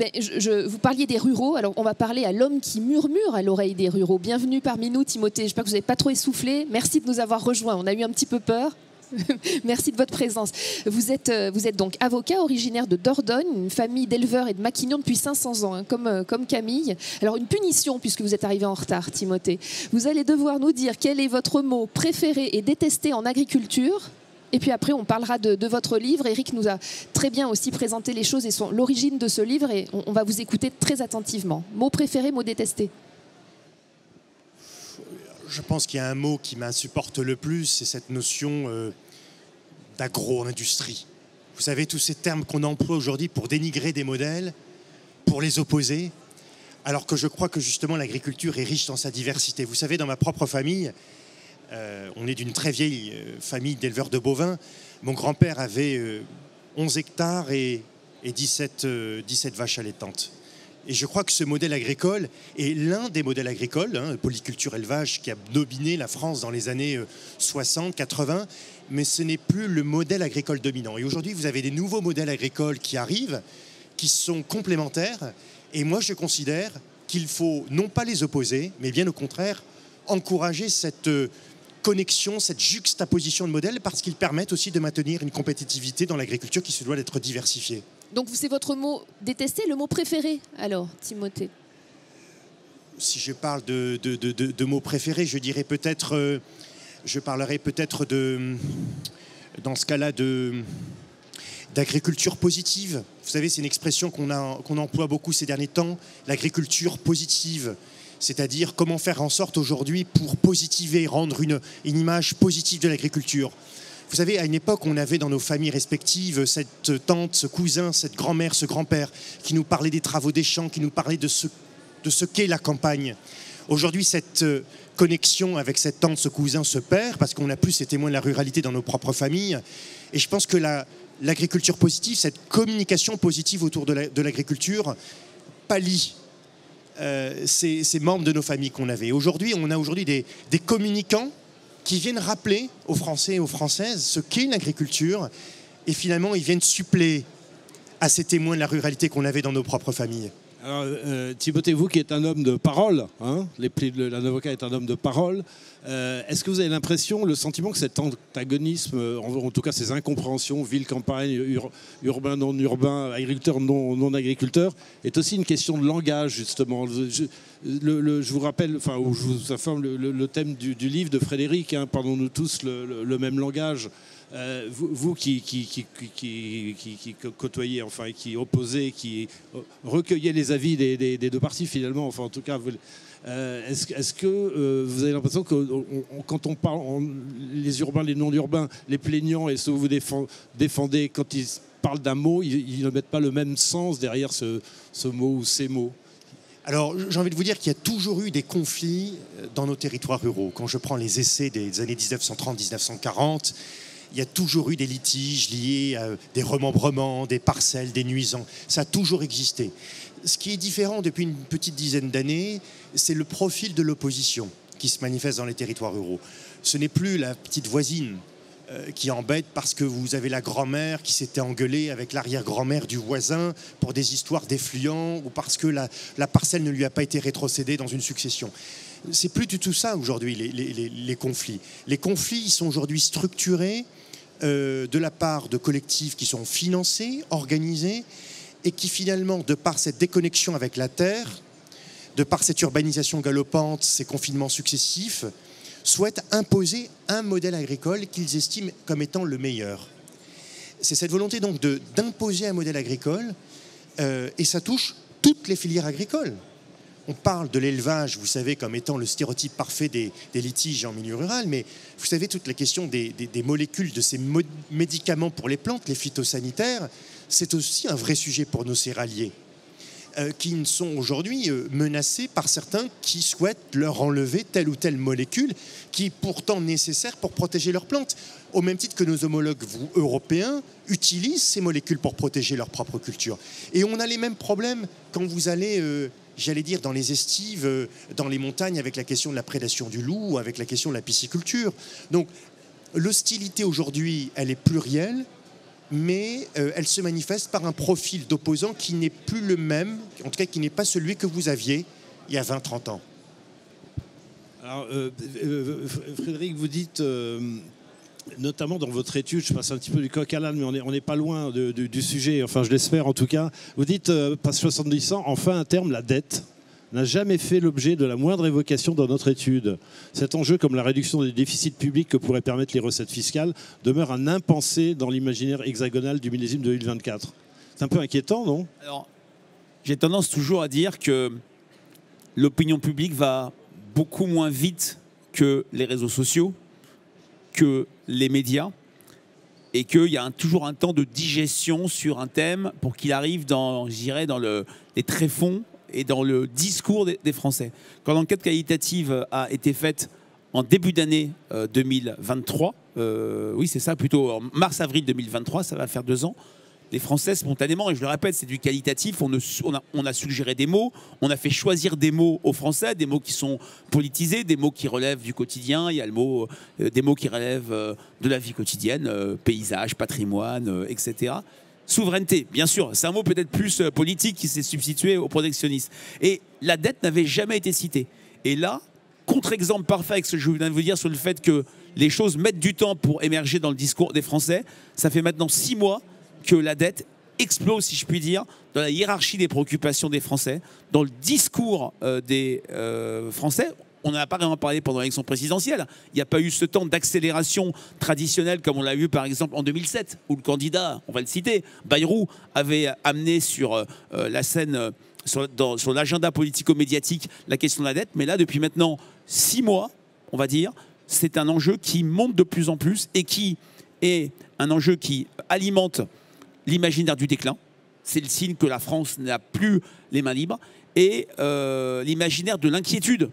Vous parliez des ruraux, alors on va parler à l'homme qui murmure à l'oreille des ruraux. Bienvenue parmi nous, Timothée. J'espère que vous n'avez pas trop essoufflé. Merci de nous avoir rejoints. On a eu un petit peu peur. Merci de votre présence. Vous êtes donc avocat originaire de Dordogne, une famille d'éleveurs et de maquignons depuis 500 ans, comme Camille. Alors une punition puisque vous êtes arrivé en retard, Timothée. Vous allez devoir nous dire quel est votre mot préféré et détesté en agriculture. Et puis après, on parlera de votre livre. Eric nous a très bien aussi présenté les choses et l'origine de ce livre. Et on va vous écouter très attentivement. Mot préféré, mot détesté. Je pense qu'il y a un mot qui m'insupporte le plus, c'est cette notion d'agro-industrie. Vous savez, tous ces termes qu'on emploie aujourd'hui pour dénigrer des modèles, pour les opposer, alors que je crois que justement l'agriculture est riche dans sa diversité. Vous savez, dans ma propre famille, on est d'une très vieille famille d'éleveurs de bovins. Mon grand-père avait 11 hectares et 17 vaches allaitantes. Et je crois que ce modèle agricole est l'un des modèles agricoles, polyculture élevage, qui a dominé la France dans les années 60, 80, mais ce n'est plus le modèle agricole dominant. Et aujourd'hui, vous avez des nouveaux modèles agricoles qui arrivent, qui sont complémentaires. Et moi, je considère qu'il faut non pas les opposer, mais bien au contraire, encourager cette connexion, cette juxtaposition de modèles, parce qu'ils permettent aussi de maintenir une compétitivité dans l'agriculture qui se doit d'être diversifiée. Donc c'est votre mot détesté, le mot préféré alors, Timothée? Si je parle de mots préférés, je dirais peut-être, je parlerai peut-être dans ce cas-là, d'agriculture positive. Vous savez, c'est une expression qu'on emploie beaucoup ces derniers temps, l'agriculture positive. C'est-à-dire comment faire en sorte aujourd'hui pour positiver, rendre une image positive de l'agriculture. Vous savez, à une époque, on avait dans nos familles respectives cette tante, ce cousin, cette grand-mère, ce grand-père qui nous parlait des travaux des champs, qui nous parlait de ce qu'est la campagne. Aujourd'hui, cette connexion avec cette tante, ce cousin se perd parce qu'on n'a plus ces témoins de la ruralité dans nos propres familles. Et je pense que l'agriculture positive, cette communication positive autour de l'agriculture, pallie ces membres de nos familles qu'on avait. Aujourd'hui, on a des communicants qui viennent rappeler aux Français et aux Françaises ce qu'est l'agriculture, et finalement, ils viennent suppléer à ces témoins de la ruralité qu'on avait dans nos propres familles. Alors, Timothée, vous qui êtes un homme de parole, hein, l'un avocat est un homme de parole, est-ce que vous avez l'impression, le sentiment que cet antagonisme, en tout cas ces incompréhensions, ville-campagne, urbain, non-urbain, agriculteur, non-agriculteur, est aussi une question de langage, justement? Je vous rappelle, enfin, je vous informe le thème du livre de Frédéric, hein, parlons-nous tous le même langage. Vous qui côtoyez, enfin, qui opposez, qui recueillez les avis des deux parties finalement, enfin en tout cas, est-ce que vous avez l'impression que quand on parle, les urbains, les non-urbains, les plaignants et ceux que vous défendez, quand ils parlent d'un mot, ils ne mettent pas le même sens derrière ce mot ou ces mots? Alors, j'ai envie de vous dire qu'il y a toujours eu des conflits dans nos territoires ruraux. Quand je prends les essais des années 1930-1940, il y a toujours eu des litiges liés à des remembrements, des parcelles, des nuisants. Ça a toujours existé. Ce qui est différent depuis une petite dizaine d'années, c'est le profil de l'opposition qui se manifeste dans les territoires ruraux. Ce n'est plus la petite voisine qui embête parce que vous avez la grand-mère qui s'était engueulée avec l'arrière-grand-mère du voisin pour des histoires d'effluents ou parce que la parcelle ne lui a pas été rétrocédée dans une succession. C'est plus du tout ça aujourd'hui, les conflits. Les conflits, ils sont aujourd'hui structurés de la part de collectifs qui sont financés, organisés, et qui finalement, de par cette déconnexion avec la terre, de par cette urbanisation galopante, ces confinements successifs, souhaitent imposer un modèle agricole qu'ils estiment comme étant le meilleur. C'est cette volonté donc d'imposer un modèle agricole, et ça touche toutes les filières agricoles. On parle de l'élevage, vous savez, comme étant le stéréotype parfait des litiges en milieu rural, mais vous savez, toute la question des molécules, de ces médicaments pour les plantes, les phytosanitaires, c'est aussi un vrai sujet pour nos céréaliers, qui sont aujourd'hui menacés par certains qui souhaitent leur enlever telle ou telle molécule qui est pourtant nécessaire pour protéger leurs plantes. Au même titre que nos homologues européens utilisent ces molécules pour protéger leur propre culture. Et on a les mêmes problèmes quand vous allez... j'allais dire dans les estives, dans les montagnes, avec la question de la prédation du loup, avec la question de la pisciculture. Donc l'hostilité aujourd'hui, elle est plurielle, mais elle se manifeste par un profil d'opposant qui n'est plus le même, en tout cas qui n'est pas celui que vous aviez il y a 20-30 ans. Alors, Frédéric, vous dites... notamment dans votre étude, je passe un petit peu du coq à l'âne, mais on n'est pas loin du sujet, enfin je l'espère en tout cas. Vous dites, passe 70 ans, enfin un terme, la dette, n'a jamais fait l'objet de la moindre évocation dans notre étude. Cet enjeu, comme la réduction des déficits publics que pourraient permettre les recettes fiscales, demeure un impensé dans l'imaginaire hexagonal du millésime 2024. C'est un peu inquiétant, non? Alors, j'ai tendance toujours à dire que l'opinion publique va beaucoup moins vite que les réseaux sociaux, que les médias, et qu'il y a toujours un temps de digestion sur un thème pour qu'il arrive dans, je dirais, dans les tréfonds et dans le discours des Français. Quand l'enquête qualitative a été faite en début d'année 2023, oui c'est ça, plutôt en mars-avril 2023, ça va faire 2 ans, les Français spontanément, et je le répète, c'est du qualitatif, on a suggéré des mots, on a fait choisir des mots aux Français, des mots qui sont politisés, des mots qui relèvent du quotidien, il y a des mots qui relèvent de la vie quotidienne, paysage, patrimoine, etc. Souveraineté, bien sûr, c'est un mot peut-être plus politique qui s'est substitué au protectionnisme. Et la dette n'avait jamais été citée. Et là, contre-exemple parfait avec ce que je viens de vous dire sur le fait que les choses mettent du temps pour émerger dans le discours des Français. Ça fait maintenant 6 mois que la dette explose, si je puis dire, dans la hiérarchie des préoccupations des Français, dans le discours des Français. On n'en a pas vraiment parlé pendant l'élection présidentielle. Il n'y a pas eu ce temps d'accélération traditionnelle comme on l'a eu par exemple en 2007, où le candidat, on va le citer, Bayrou, avait amené sur la scène, sur l'agenda politico-médiatique, la question de la dette. Mais là, depuis maintenant 6 mois, on va dire, c'est un enjeu qui monte de plus en plus et qui est un enjeu qui alimente l'imaginaire du déclin. C'est le signe que la France n'a plus les mains libres. Et l'imaginaire de l'inquiétude,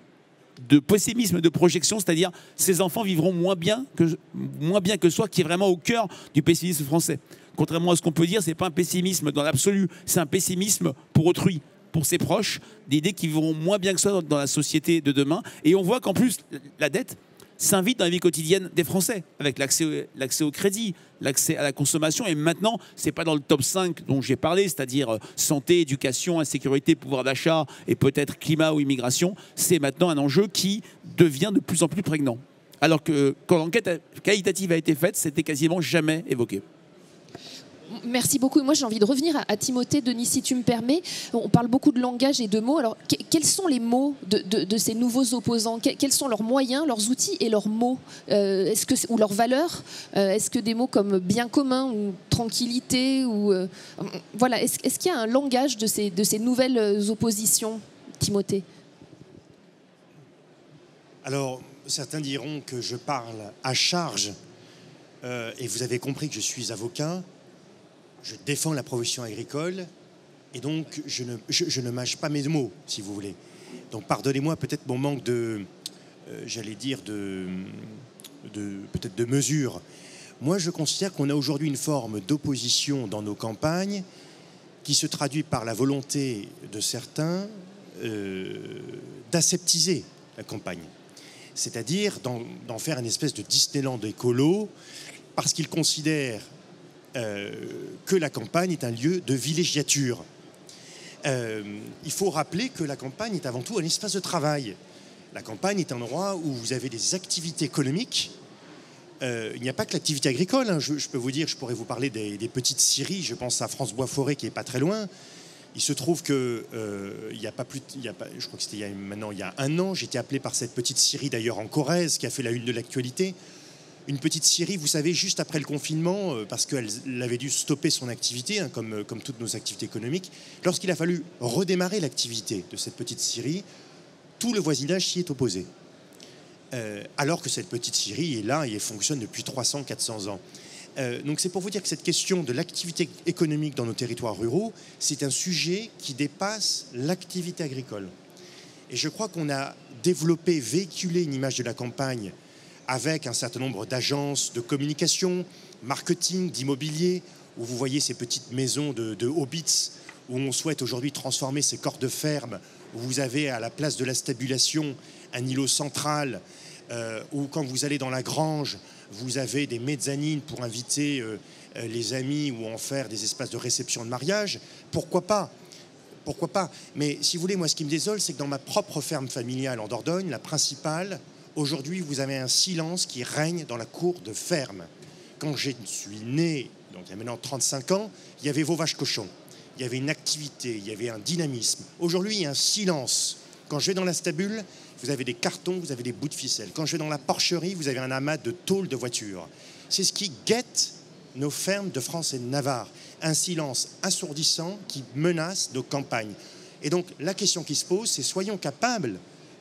de pessimisme, de projection, c'est-à-dire ces enfants vivront moins bien que soi, qui est vraiment au cœur du pessimisme français. Contrairement à ce qu'on peut dire, ce n'est pas un pessimisme dans l'absolu, c'est un pessimisme pour autrui, pour ses proches, l'idée qu'ils vivront moins bien que soi dans la société de demain. Et on voit qu'en plus, la dette s'invite dans la vie quotidienne des Français, avec l'accès au crédit, l'accès à la consommation. Et maintenant, ce n'est pas dans le top 5 dont j'ai parlé, c'est-à-dire santé, éducation, insécurité, pouvoir d'achat et peut-être climat ou immigration. C'est maintenant un enjeu qui devient de plus en plus prégnant. Alors que quand l'enquête qualitative a été faite, c'était quasiment jamais évoqué. Merci beaucoup. Moi, j'ai envie de revenir à Timothée, Denis, si tu me permets. On parle beaucoup de langage et de mots. Alors, quels sont les mots de ces nouveaux opposants? Quels sont leurs moyens, leurs outils et leurs mots ou leurs valeurs? Est-ce que des mots comme bien commun ou tranquillité voilà. Est-ce qu'il y a un langage de ces nouvelles oppositions, Timothée? Alors, certains diront que je parle à charge. Et vous avez compris que je suis avocat. Je défends la profession agricole et donc je ne mâche pas mes mots, si vous voulez. Donc pardonnez-moi peut-être mon manque j'allais dire, peut-être de mesure. Moi, je considère qu'on a aujourd'hui une forme d'opposition dans nos campagnes qui se traduit par la volonté de certains d'aseptiser la campagne. C'est-à-dire d'en faire une espèce de Disneyland écolo parce qu'ils considèrent que la campagne est un lieu de villégiature. Il faut rappeler que la campagne est avant tout un espace de travail. La campagne est un endroit où vous avez des activités économiques. Il n'y a pas que l'activité agricole. Hein. Je peux vous dire, je pourrais vous parler des petites scieries. Je pense à France-Bois-Forêt qui n'est pas très loin. Il se trouve que je crois que c'était il y a 1 an, j'étais appelé par cette petite scierie d'ailleurs en Corrèze qui a fait la une de l'actualité. Une petite scierie, vous savez, juste après le confinement, parce qu'elle avait dû stopper son activité, hein, comme toutes nos activités économiques. Lorsqu'il a fallu redémarrer l'activité de cette petite scierie, tout le voisinage s'y est opposé. Alors que cette petite scierie est là et elle fonctionne depuis 300-400 ans. Donc c'est pour vous dire que cette question de l'activité économique dans nos territoires ruraux, c'est un sujet qui dépasse l'activité agricole. Et je crois qu'on a développé, véhiculé une image de la campagne avec un certain nombre d'agences de communication, marketing, d'immobilier, où vous voyez ces petites maisons de hobbits, où on souhaite aujourd'hui transformer ces corps de ferme, où vous avez à la place de la stabulation un îlot central, où quand vous allez dans la grange, vous avez des mezzanines pour inviter les amis ou en faire des espaces de réception de mariage. Pourquoi pas ? Pourquoi pas ? Mais si vous voulez, moi ce qui me désole, c'est que dans ma propre ferme familiale en Dordogne, la principale, aujourd'hui, vous avez un silence qui règne dans la cour de ferme. Quand je suis né, donc il y a maintenant 35 ans, il y avait vos vaches cochons. Il y avait une activité, il y avait un dynamisme. Aujourd'hui, il y a un silence. Quand je vais dans la stabule, vous avez des cartons, vous avez des bouts de ficelle. Quand je vais dans la porcherie, vous avez un amas de tôles de voitures. C'est ce qui guette nos fermes de France et de Navarre. Un silence assourdissant qui menace nos campagnes. Et donc, la question qui se pose, c'est soyons capables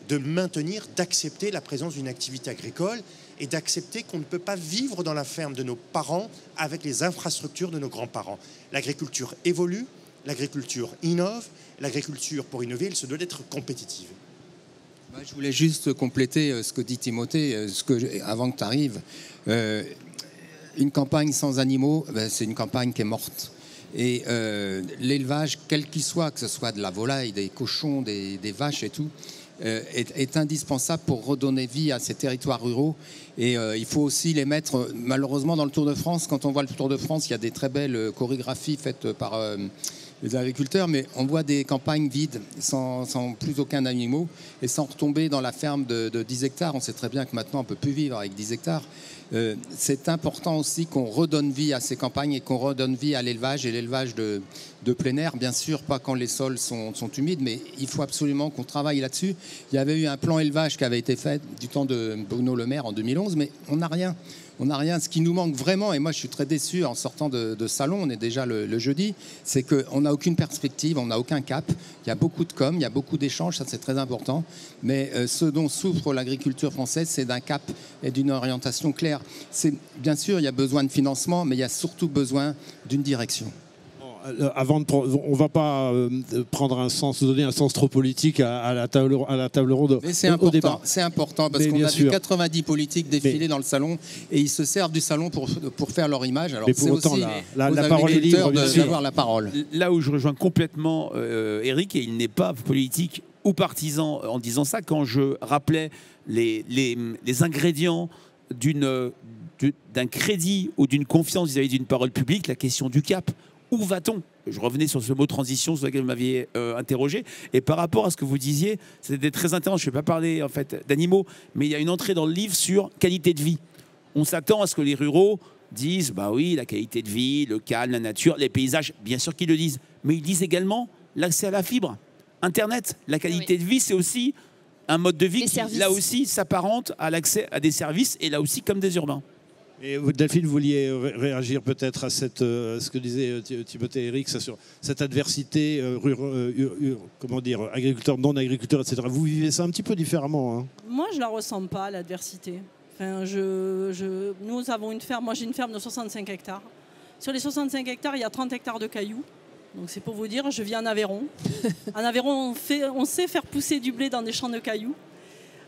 de maintenir, d'accepter la présence d'une activité agricole et d'accepter qu'on ne peut pas vivre dans la ferme de nos parents avec les infrastructures de nos grands-parents. L'agriculture évolue, l'agriculture innove, l'agriculture, pour innover, elle se doit d'être compétitive. Je voulais juste compléter ce que dit Timothée, avant que tu arrives. Une campagne sans animaux, c'est une campagne qui est morte. Et l'élevage, quel qu'il soit, que ce soit de la volaille, des cochons, des vaches et tout, est indispensable pour redonner vie à ces territoires ruraux. Et il faut aussi les mettre, malheureusement, dans le Tour de France. Quand on voit le Tour de France, il y a des très belles chorégraphies faites par les agriculteurs, mais on voit des campagnes vides, sans plus aucun animaux, et sans retomber dans la ferme de 10 hectares. On sait très bien que maintenant, on ne peut plus vivre avec 10 hectares. C'est important aussi qu'on redonne vie à ces campagnes et qu'on redonne vie à l'élevage, et l'élevage de plein air, bien sûr, pas quand les sols sont humides, mais il faut absolument qu'on travaille là-dessus. Il y avait eu un plan élevage qui avait été fait du temps de Bruno Le Maire en 2011, mais on n'a rien. On n'a rien. Ce qui nous manque vraiment, et moi je suis très déçu en sortant de salon, on est déjà le jeudi, c'est qu'on n'a aucune perspective, on n'a aucun cap. Il y a beaucoup de com, il y a beaucoup d'échanges, ça c'est très important. Mais ce dont souffre l'agriculture française, c'est d'un cap et d'une orientation claire. Bien sûr, il y a besoin de financement, mais il y a surtout besoin d'une direction. On ne va pas donner un sens trop politique à la table ronde. Mais au débat. C'est important parce qu'on a vu 90 politiques défiler dans le salon et ils se servent du salon pour faire leur image. Alors, mais pour autant, aussi la parole est libre d'avoir la parole. Là où je rejoins complètement Éric, et il n'est pas politique ou partisan en disant ça, quand je rappelais les ingrédients d'un crédit ou d'une confiance vis-à-vis d'une parole publique, la question du cap. Où va-t-on? Je revenais sur ce mot transition sur lequel vous m'aviez interrogé. Et par rapport à ce que vous disiez, c'était très intéressant. Je ne vais pas parler en fait d'animaux, mais il y a une entrée dans le livre sur qualité de vie. On s'attend à ce que les ruraux disent, bah oui, la qualité de vie, le calme, la nature, les paysages, bien sûr qu'ils le disent. Mais ils disent également l'accès à la fibre, Internet. La qualité de vie, c'est aussi un mode de vie qui, là aussi, s'apparente à l'accès à des services, et là aussi comme des urbains. Et vous, Delphine, vous vouliez réagir peut-être à ce que disait Timothée et Éric, sur cette adversité, comment dire, agriculteurs, non-agriculteurs, etc. Vous vivez ça un petit peu différemment, hein? Moi, je ne la ressens pas, l'adversité. Enfin, nous avons une ferme, moi j'ai une ferme de 65 hectares. Sur les 65 hectares, il y a 30 hectares de cailloux. Donc c'est pour vous dire, je vis en Aveyron. En Aveyron, on sait faire pousser du blé dans des champs de cailloux.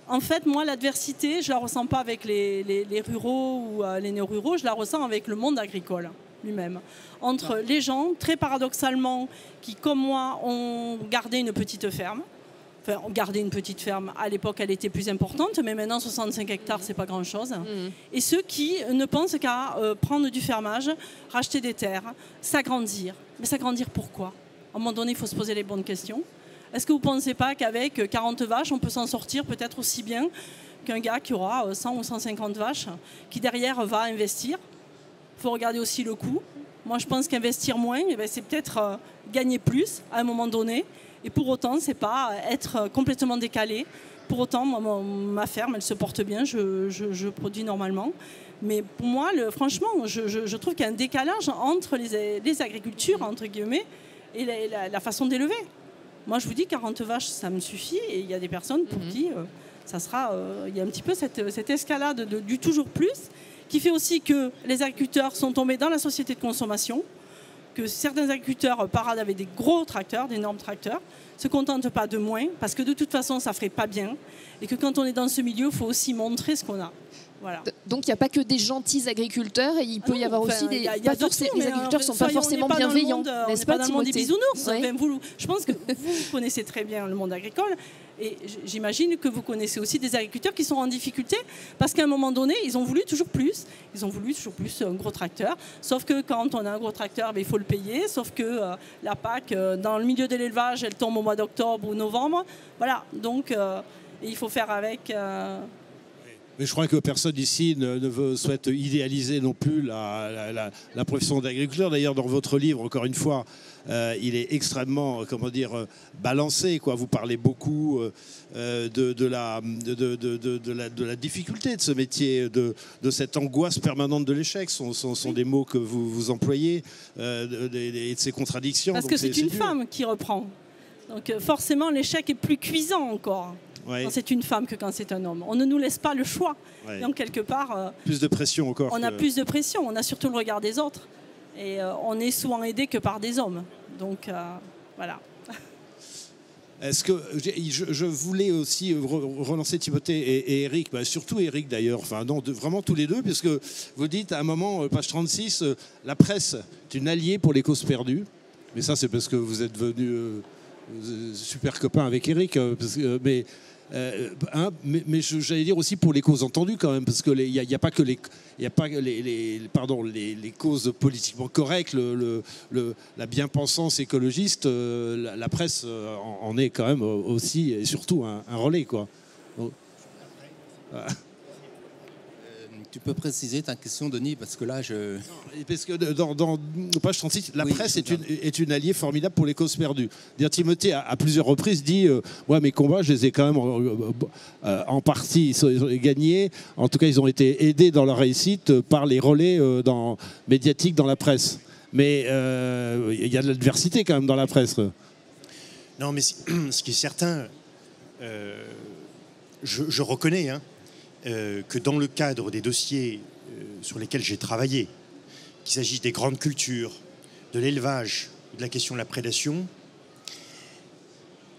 En fait, moi, l'adversité, je ne la ressens pas avec les ruraux ou les néo-ruraux, je la ressens avec le monde agricole lui-même. Entre les gens, très paradoxalement, qui, comme moi, ont gardé une petite ferme. Enfin, ont gardé une petite ferme. À l'époque, elle était plus importante, mais maintenant, 65 hectares, c'est pas grand-chose. Et ceux qui ne pensent qu'à prendre du fermage, racheter des terres, s'agrandir. Mais s'agrandir pourquoi? À un moment donné, il faut se poser les bonnes questions. Est-ce que vous ne pensez pas qu'avec 40 vaches, on peut s'en sortir peut-être aussi bien qu'un gars qui aura 100 ou 150 vaches, qui derrière va investir? Il faut regarder aussi le coût. Moi, je pense qu'investir moins, c'est peut-être gagner plus à un moment donné. Et pour autant, ce n'est pas être complètement décalé. Pour autant, ma ferme, elle se porte bien, je produis normalement. Mais pour moi, franchement, je trouve qu'il y a un décalage entre les agricultures, entre guillemets, et la façon d'élever. Moi, je vous dis, 40 vaches, ça me suffit. Et il y a des personnes pour qui ça sera... Il y a un petit peu cette escalade du toujours plus, qui fait aussi que les agriculteurs sont tombés dans la société de consommation, que certains agriculteurs paradent avec des gros tracteurs, d'énormes tracteurs, ne se contentent pas de moins, parce que de toute façon, ça ne ferait pas bien. Et que quand on est dans ce milieu, il faut aussi montrer ce qu'on a. Voilà. Donc il n'y a pas que des gentils agriculteurs, et il peut y avoir aussi des... les agriculteurs ne sont pas forcément bienveillants. N'est-ce pas, dans le monde des bisounours. Ouais. Je pense que vous connaissez très bien le monde agricole, et j'imagine que vous connaissez aussi des agriculteurs qui sont en difficulté, parce qu'à un moment donné, ils ont voulu toujours plus. Ils ont voulu toujours plus un gros tracteur. Sauf que quand on a un gros tracteur, il faut le payer. Sauf que la PAC, dans le milieu de l'élevage, elle tombe au mois d'octobre ou novembre. Voilà, donc il faut faire avec... Mais je crois que personne ici souhaite idéaliser non plus la profession d'agriculteur. D'ailleurs, dans votre livre, encore une fois, il est extrêmement, balancé, quoi. Vous parlez beaucoup de la difficulté de ce métier, de cette angoisse permanente de l'échec. Ce sont des mots que vous employez, et de ces contradictions. Parce que c'est une femme qui reprend. Donc forcément, l'échec est plus cuisant encore. Ouais. Quand c'est une femme que quand c'est un homme. On ne nous laisse pas le choix. Ouais. Donc, quelque part... plus de pression encore. On a plus de pression. On a surtout le regard des autres. Et on est souvent aidé que par des hommes. Donc, voilà. Est-ce que je voulais aussi relancer Timothée et Éric, surtout Éric d'ailleurs, vraiment tous les deux, puisque vous dites à un moment, page 36, la presse est une alliée pour les causes perdues. Mais ça, c'est parce que vous êtes devenus super copains avec Éric. Mais Mais j'allais dire aussi pour les causes entendues quand même, parce qu'il n'y a pas que les causes politiquement correctes, la bien-pensance écologiste, la presse en est quand même aussi et surtout un relais, quoi. Donc, voilà. Tu peux préciser ta question, Denis, parce que là, Parce que dans page 36, la presse est une alliée formidable pour les causes perdues. Timothée, à plusieurs reprises, dit ouais, mes combats, je les ai quand même en partie gagnés. En tout cas, ils ont été aidés dans leur réussite par les relais médiatiques dans la presse. Mais il y a de l'adversité quand même dans la presse. Non, mais ce qui est certain, je reconnais que dans le cadre des dossiers sur lesquels j'ai travaillé, qu'il s'agisse des grandes cultures, de l'élevage, de la question de la prédation,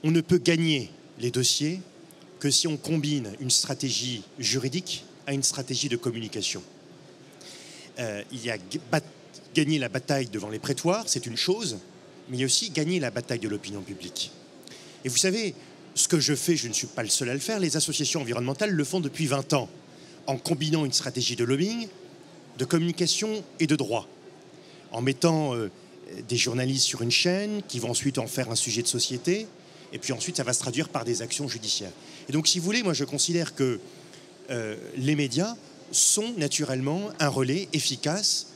on ne peut gagner les dossiers que si on combine une stratégie juridique à une stratégie de communication. Il y a gagner la bataille devant les prétoires, c'est une chose, mais il y a aussi gagner la bataille de l'opinion publique. Et vous savez, ce que je fais, je ne suis pas le seul à le faire, les associations environnementales le font depuis 20 ans, en combinant une stratégie de lobbying, de communication et de droit, en mettant des journalistes sur une chaîne qui vont ensuite en faire un sujet de société, et puis ensuite ça va se traduire par des actions judiciaires. Et donc si vous voulez, moi je considère que les médias sont naturellement un relais efficace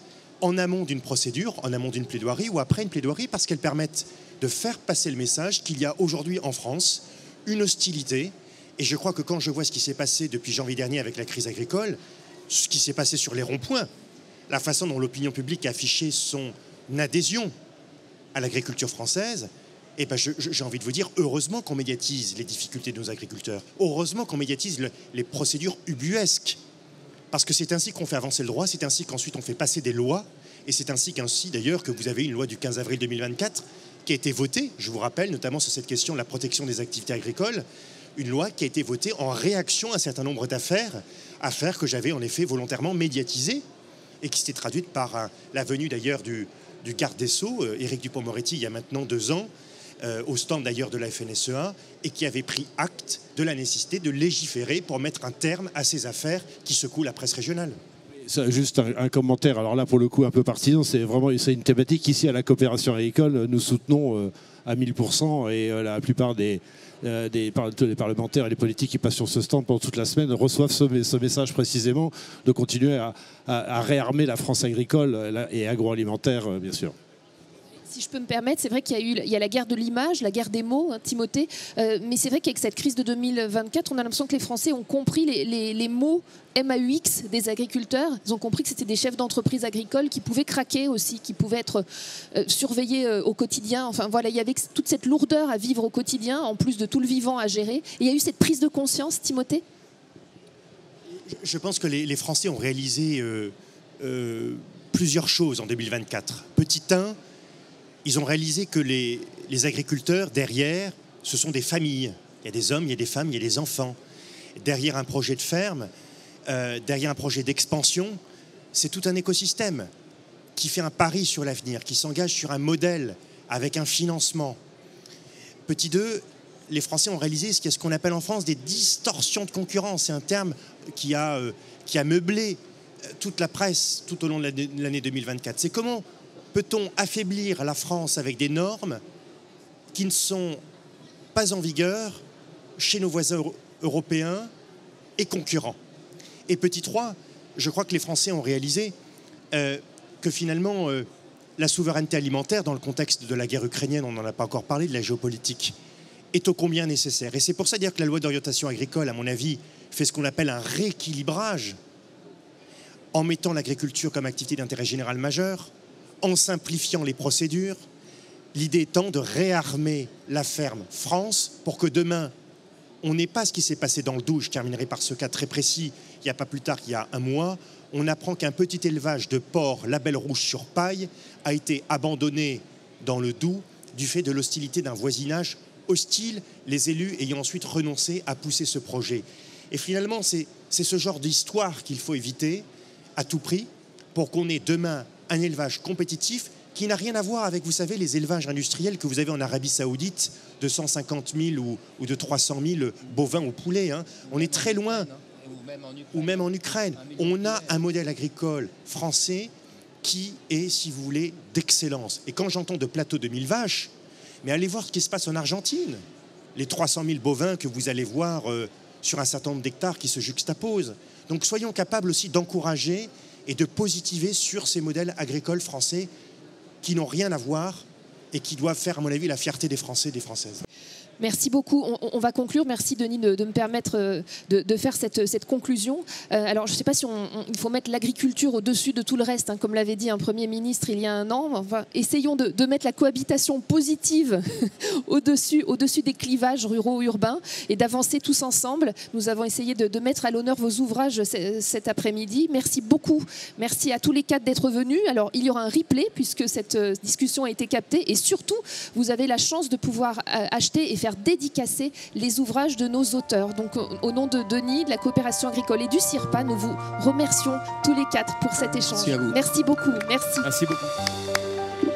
en amont d'une procédure, en amont d'une plaidoirie ou après une plaidoirie, parce qu'elles permettent de faire passer le message qu'il y a aujourd'hui en France une hostilité. Et je crois que quand je vois ce qui s'est passé depuis janvier dernier avec la crise agricole, ce qui s'est passé sur les ronds-points, la façon dont l'opinion publique a affiché son adhésion à l'agriculture française, eh ben j'ai envie de vous dire, heureusement qu'on médiatise les difficultés de nos agriculteurs, heureusement qu'on médiatise les procédures ubuesques, parce que c'est ainsi qu'on fait avancer le droit, c'est ainsi qu'ensuite on fait passer des lois, et c'est ainsi d'ailleurs que vous avez une loi du 15 avril 2024 qui a été votée, je vous rappelle, notamment sur cette question de la protection des activités agricoles, une loi qui a été votée en réaction à un certain nombre d'affaires que j'avais en effet volontairement médiatisées et qui s'était traduite par la venue d'ailleurs du garde des Sceaux, Éric Dupond-Moretti, il y a maintenant 2 ans, au stand d'ailleurs de la FNSEA, et qui avait pris acte de la nécessité de légiférer pour mettre un terme à ces affaires qui secouent la presse régionale. Juste un commentaire, alors là pour le coup un peu partisan, c'est une thématique ici à la coopération agricole, nous soutenons à 1000%, et la plupart des parlementaires et les politiques qui passent sur ce stand pendant toute la semaine reçoivent ce message précisément de continuer à réarmer la France agricole et agroalimentaire, bien sûr. Si je peux me permettre, c'est vrai qu'il y a la guerre de l'image, la guerre des mots, Timothée, mais c'est vrai qu'avec cette crise de 2024, on a l'impression que les Français ont compris les mots MAUX des agriculteurs. Ils ont compris que c'était des chefs d'entreprise agricoles qui pouvaient craquer aussi, qui pouvaient être surveillés au quotidien. Enfin voilà, il y avait toute cette lourdeur à vivre au quotidien, en plus de tout le vivant à gérer. Et il y a eu cette prise de conscience, Timothée ? Je pense que les Français ont réalisé plusieurs choses en 2024. Petit 1, ils ont réalisé que les agriculteurs, derrière, ce sont des familles. Il y a des hommes, il y a des femmes, il y a des enfants. Derrière un projet de ferme, derrière un projet d'expansion, c'est tout un écosystème qui fait un pari sur l'avenir, qui s'engage sur un modèle avec un financement. Petit 2, les Français ont réalisé ce qu'on appelle en France des distorsions de concurrence. C'est un terme qui a meublé toute la presse tout au long de l'année 2024. C'est comment peut-on affaiblir la France avec des normes qui ne sont pas en vigueur chez nos voisins européens et concurrents. Et petit 3, je crois que les Français ont réalisé que finalement la souveraineté alimentaire, dans le contexte de la guerre ukrainienne, on n'en a pas encore parlé, de la géopolitique, est ô combien nécessaire. Et c'est pour ça dire que la loi d'orientation agricole, à mon avis, fait ce qu'on appelle un rééquilibrage en mettant l'agriculture comme activité d'intérêt général majeur, en simplifiant les procédures, l'idée étant de réarmer la ferme France pour que demain, on n'ait pas ce qui s'est passé dans le Doubs. Je terminerai par ce cas très précis. Il n'y a pas plus tard qu'il y a un mois, on apprend qu'un petit élevage de porcs label rouge sur paille a été abandonné dans le Doubs du fait de l'hostilité d'un voisinage hostile, les élus ayant ensuite renoncé à pousser ce projet. Et finalement, c'est ce genre d'histoire qu'il faut éviter à tout prix pour qu'on ait demain un élevage compétitif qui n'a rien à voir avec, vous savez, les élevages industriels que vous avez en Arabie Saoudite de 150 000 ou de 300 000 bovins ou poulets. Hein. On est très loin, ou même en Ukraine. On a un modèle agricole français qui est, si vous voulez, d'excellence. Et quand j'entends de plateaux de 1000 vaches, mais allez voir ce qui se passe en Argentine. Les 300 000 bovins que vous allez voir sur un certain nombre d'hectares qui se juxtaposent. Donc soyons capables aussi d'encourager et de positiver sur ces modèles agricoles français qui n'ont rien à voir et qui doivent faire, à mon avis, la fierté des Français et des Françaises. Merci beaucoup. On va conclure. Merci Denis de me permettre de faire cette conclusion. Alors je ne sais pas si il faut mettre l'agriculture au-dessus de tout le reste, hein, comme l'avait dit un Premier ministre il y a un an. Enfin, essayons de mettre la cohabitation positive au-dessus des clivages ruraux-urbains et d'avancer tous ensemble. Nous avons essayé de mettre à l'honneur vos ouvrages cet après-midi. Merci beaucoup. Merci à tous les quatre d'être venus. Alors il y aura un replay puisque cette discussion a été captée et surtout vous avez la chance de pouvoir acheter et faire dédicacer les ouvrages de nos auteurs. Donc au nom de Denis, de la coopération agricole et du CIRPA, nous vous remercions tous les quatre pour cet échange. Merci à vous. Merci beaucoup. Merci. Merci beaucoup.